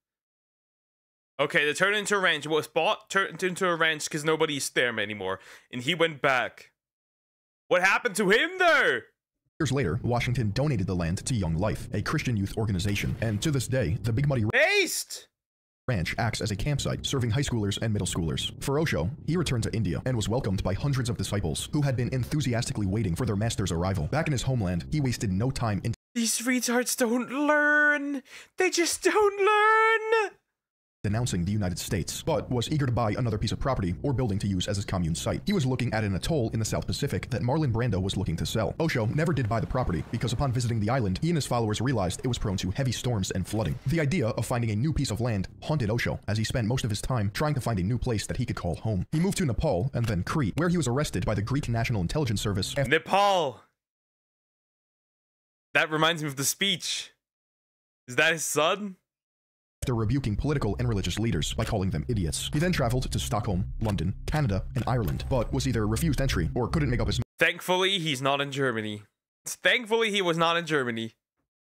Okay, they turned it into a ranch. It was bought, turned into a ranch because nobody's there anymore. And he went back. What happened to him there? Years later, Washington donated the land to Young Life, a Christian youth organization, and to this day, the Big Muddy Ranch acts as a campsite, serving high schoolers and middle schoolers. For Osho, he returned to India and was welcomed by hundreds of disciples who had been enthusiastically waiting for their master's arrival. Back in his homeland, he wasted no time in— These retards don't learn. They just don't learn. denouncing the United States, but was eager to buy another piece of property or building to use as his commune site. He was looking at an atoll in the South Pacific that Marlon Brando was looking to sell. Osho never did buy the property because upon visiting the island, he and his followers realized it was prone to heavy storms and flooding. The idea of finding a new piece of land haunted Osho as he spent most of his time trying to find a new place that he could call home. He moved to Nepal and then Crete, where he was arrested by the Greek National Intelligence Service. Nepal! That reminds me of the speech. Is that his son? After rebuking political and religious leaders by calling them idiots. He then traveled to Stockholm, London, Canada, and Ireland, but was either refused entry or couldn't make up his Thankfully, he's not in Germany. Thankfully, he was not in Germany.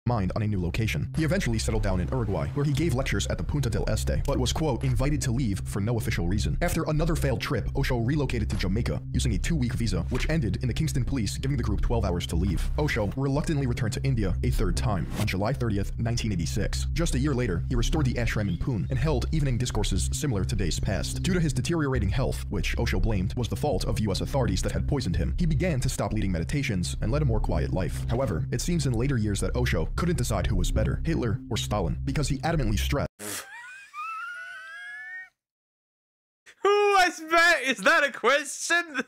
Mind on a new location. He eventually settled down in Uruguay, where he gave lectures at the Punta del Este, but was, quote, invited to leave for no official reason. After another failed trip, Osho relocated to Jamaica using a 2-week visa, which ended in the Kingston police giving the group 12 hours to leave. Osho reluctantly returned to India a 3rd time on July 30th, 1986. Just a year later, he restored the ashram in Pune and held evening discourses similar to days past. Due to his deteriorating health, which Osho blamed was the fault of US authorities that had poisoned him, he began to stop leading meditations and led a more quiet life. However, it seems in later years that Osho couldn't decide who was better, Hitler or Stalin, because he adamantly stressed. Who was better? Is that a question?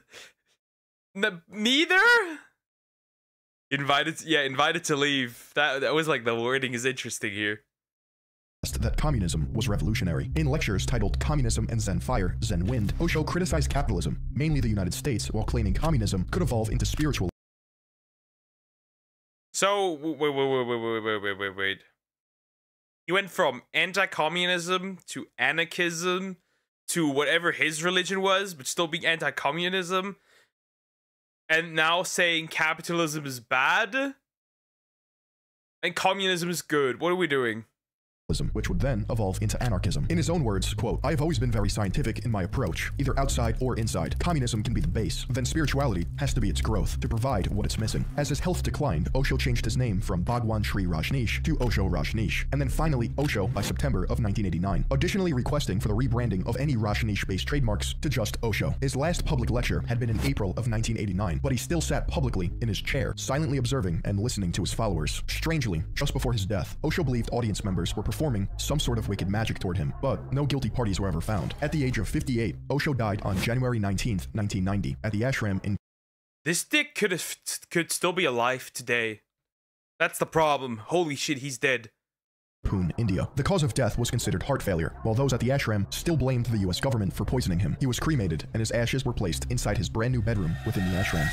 Neither? Invited to leave. That was like the wording is interesting here. That communism was revolutionary. In lectures titled Communism and Zen Fire, Zen Wind, Osho criticized capitalism, mainly the United States, while claiming communism could evolve into spiritual. So, wait. He went from anti-communism to anarchism to whatever his religion was, but still being anti-communism. and now saying capitalism is bad and communism is good. What are we doing? Which would then evolve into anarchism. In his own words, quote, "I have always been very scientific in my approach, either outside or inside. Communism can be the base, then spirituality has to be its growth to provide what it's missing." As his health declined, Osho changed his name from Bhagwan Sri Rajneesh to Osho Rajneesh, and then finally Osho by September of 1989, additionally requesting for the rebranding of any Rajneesh-based trademarks to just Osho. His last public lecture had been in April of 1989, but he still sat publicly in his chair, silently observing and listening to his followers. Strangely, just before his death, Osho believed audience members were performing some sort of wicked magic toward him, but no guilty parties were ever found. At the age of 58, Osho died on January 19th, 1990, at the ashram in... This dick could still be alive today. That's the problem. Holy shit, he's dead. Pune, India. The cause of death was considered heart failure, while those at the ashram still blamed the US government for poisoning him. He was cremated, and his ashes were placed inside his brand new bedroom within the ashram.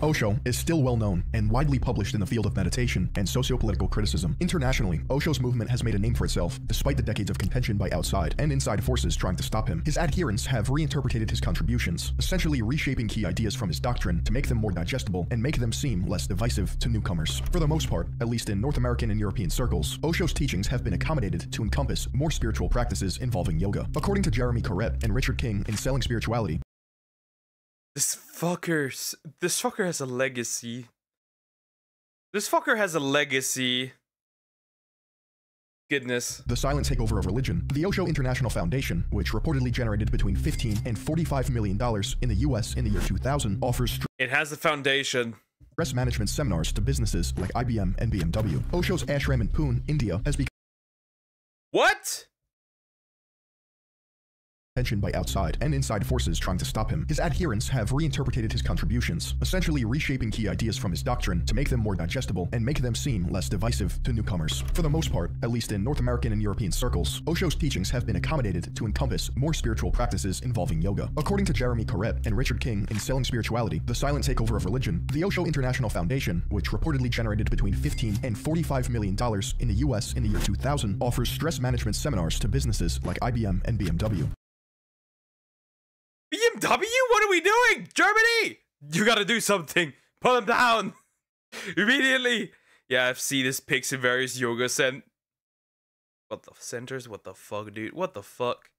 Osho is still well known and widely published in the field of meditation and socio-political criticism. Internationally, Osho's movement has made a name for itself, despite the decades of contention by outside and inside forces trying to stop him. His adherents have reinterpreted his contributions, essentially reshaping key ideas from his doctrine to make them more digestible and make them seem less divisive to newcomers. For the most part, at least in North American and European circles, Osho's teachings have been accommodated to encompass more spiritual practices involving yoga. According to Jeremy Corrett and Richard King in Selling Spirituality, This fucker has a legacy. This fucker has a legacy. Goodness. The silent takeover of religion, the Osho International Foundation, which reportedly generated between $15 and $45 million in the US in the year 2000, offers It has a foundation. stress management seminars to businesses like IBM and BMW. Osho's ashram in Pune, India, has become What? attention by outside and inside forces trying to stop him. His adherents have reinterpreted his contributions, essentially reshaping key ideas from his doctrine to make them more digestible and make them seem less divisive to newcomers. For the most part, at least in North American and European circles, Osho's teachings have been accommodated to encompass more spiritual practices involving yoga. According to Jeremy Corrett and Richard King in Selling Spirituality, The Silent Takeover of Religion, the Osho International Foundation, which reportedly generated between $15 and $45 million in the US in the year 2000, offers stress management seminars to businesses like IBM and BMW. BMW? What are we doing? Germany! You gotta do something. Pull them down. Immediately. Yeah, I've seen this pics in various yoga centers. What the fuck, dude? What the fuck?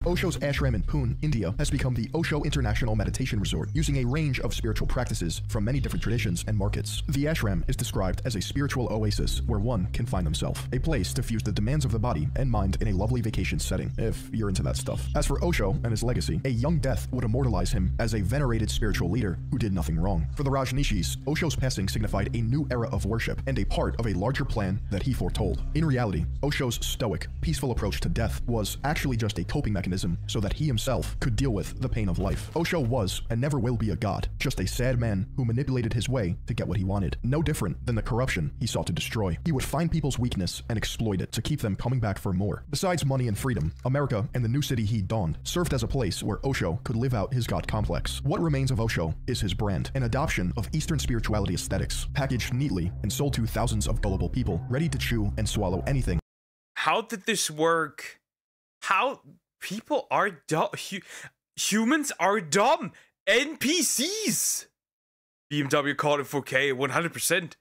Osho's ashram in Pune, India, has become the Osho International Meditation Resort, using a range of spiritual practices from many different traditions and markets. The ashram is described as a spiritual oasis where one can find themselves, a place to fuse the demands of the body and mind in a lovely vacation setting, if you're into that stuff. As for Osho and his legacy, a young death would immortalize him as a venerated spiritual leader who did nothing wrong. For the Rajneeshis, Osho's passing signified a new era of worship and a part of a larger plan that he foretold. In reality, Osho's stoic, peaceful approach to death was actually just a coping mechanism so that he himself could deal with the pain of life. Osho was and never will be a god, just a sad man who manipulated his way to get what he wanted. No different than the corruption he sought to destroy. He would find people's weakness and exploit it to keep them coming back for more. Besides money and freedom, America and the new city he donned served as a place where Osho could live out his god complex. What remains of Osho is his brand, an adoption of Eastern spirituality aesthetics, packaged neatly and sold to thousands of gullible people, ready to chew and swallow anything. How did this work? How? People are dumb. Humans are dumb. NPCs. BMW called it 4K 100%.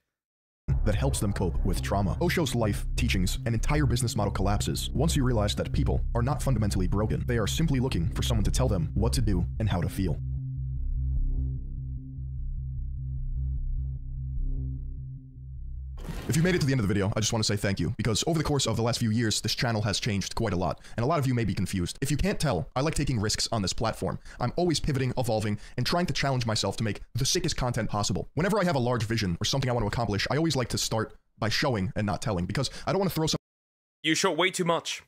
That helps them cope with trauma. Osho's life, teachings, and entire business model collapses once you realize that people are not fundamentally broken. They are simply looking for someone to tell them what to do and how to feel. If you made it to the end of the video, I just want to say thank you, because over the course of the last few years, this channel has changed quite a lot, and a lot of you may be confused. If you can't tell, I like taking risks on this platform. I'm always pivoting, evolving, and trying to challenge myself to make the sickest content possible. Whenever I have a large vision or something I want to accomplish, I always like to start by showing and not telling, because I don't want to throw You show way too much.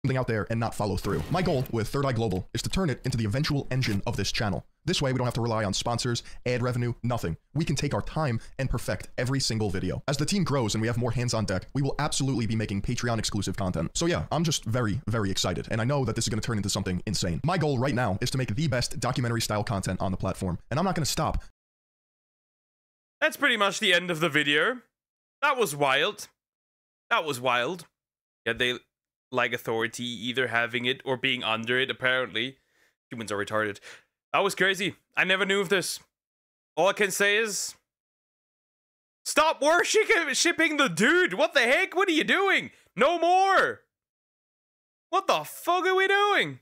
something out there and not follow through. My goal with Third Eye Global is to turn it into the eventual engine of this channel. This way, we don't have to rely on sponsors, ad revenue, nothing. We can take our time and perfect every single video. As the team grows and we have more hands on deck, we will absolutely be making Patreon exclusive content. So yeah, I'm just very, very excited, and I know that this is going to turn into something insane. My goal right now is to make the best documentary style content on the platform, and I'm not going to stop. That's pretty much the end of the video. That was wild. That was wild. Yeah, they like authority either having it or being under it, apparently. Humans are retarded. That was crazy. I never knew of this. All I can say is, stop worshipping the dude. What the heck? What are you doing? No more. What the fuck are we doing?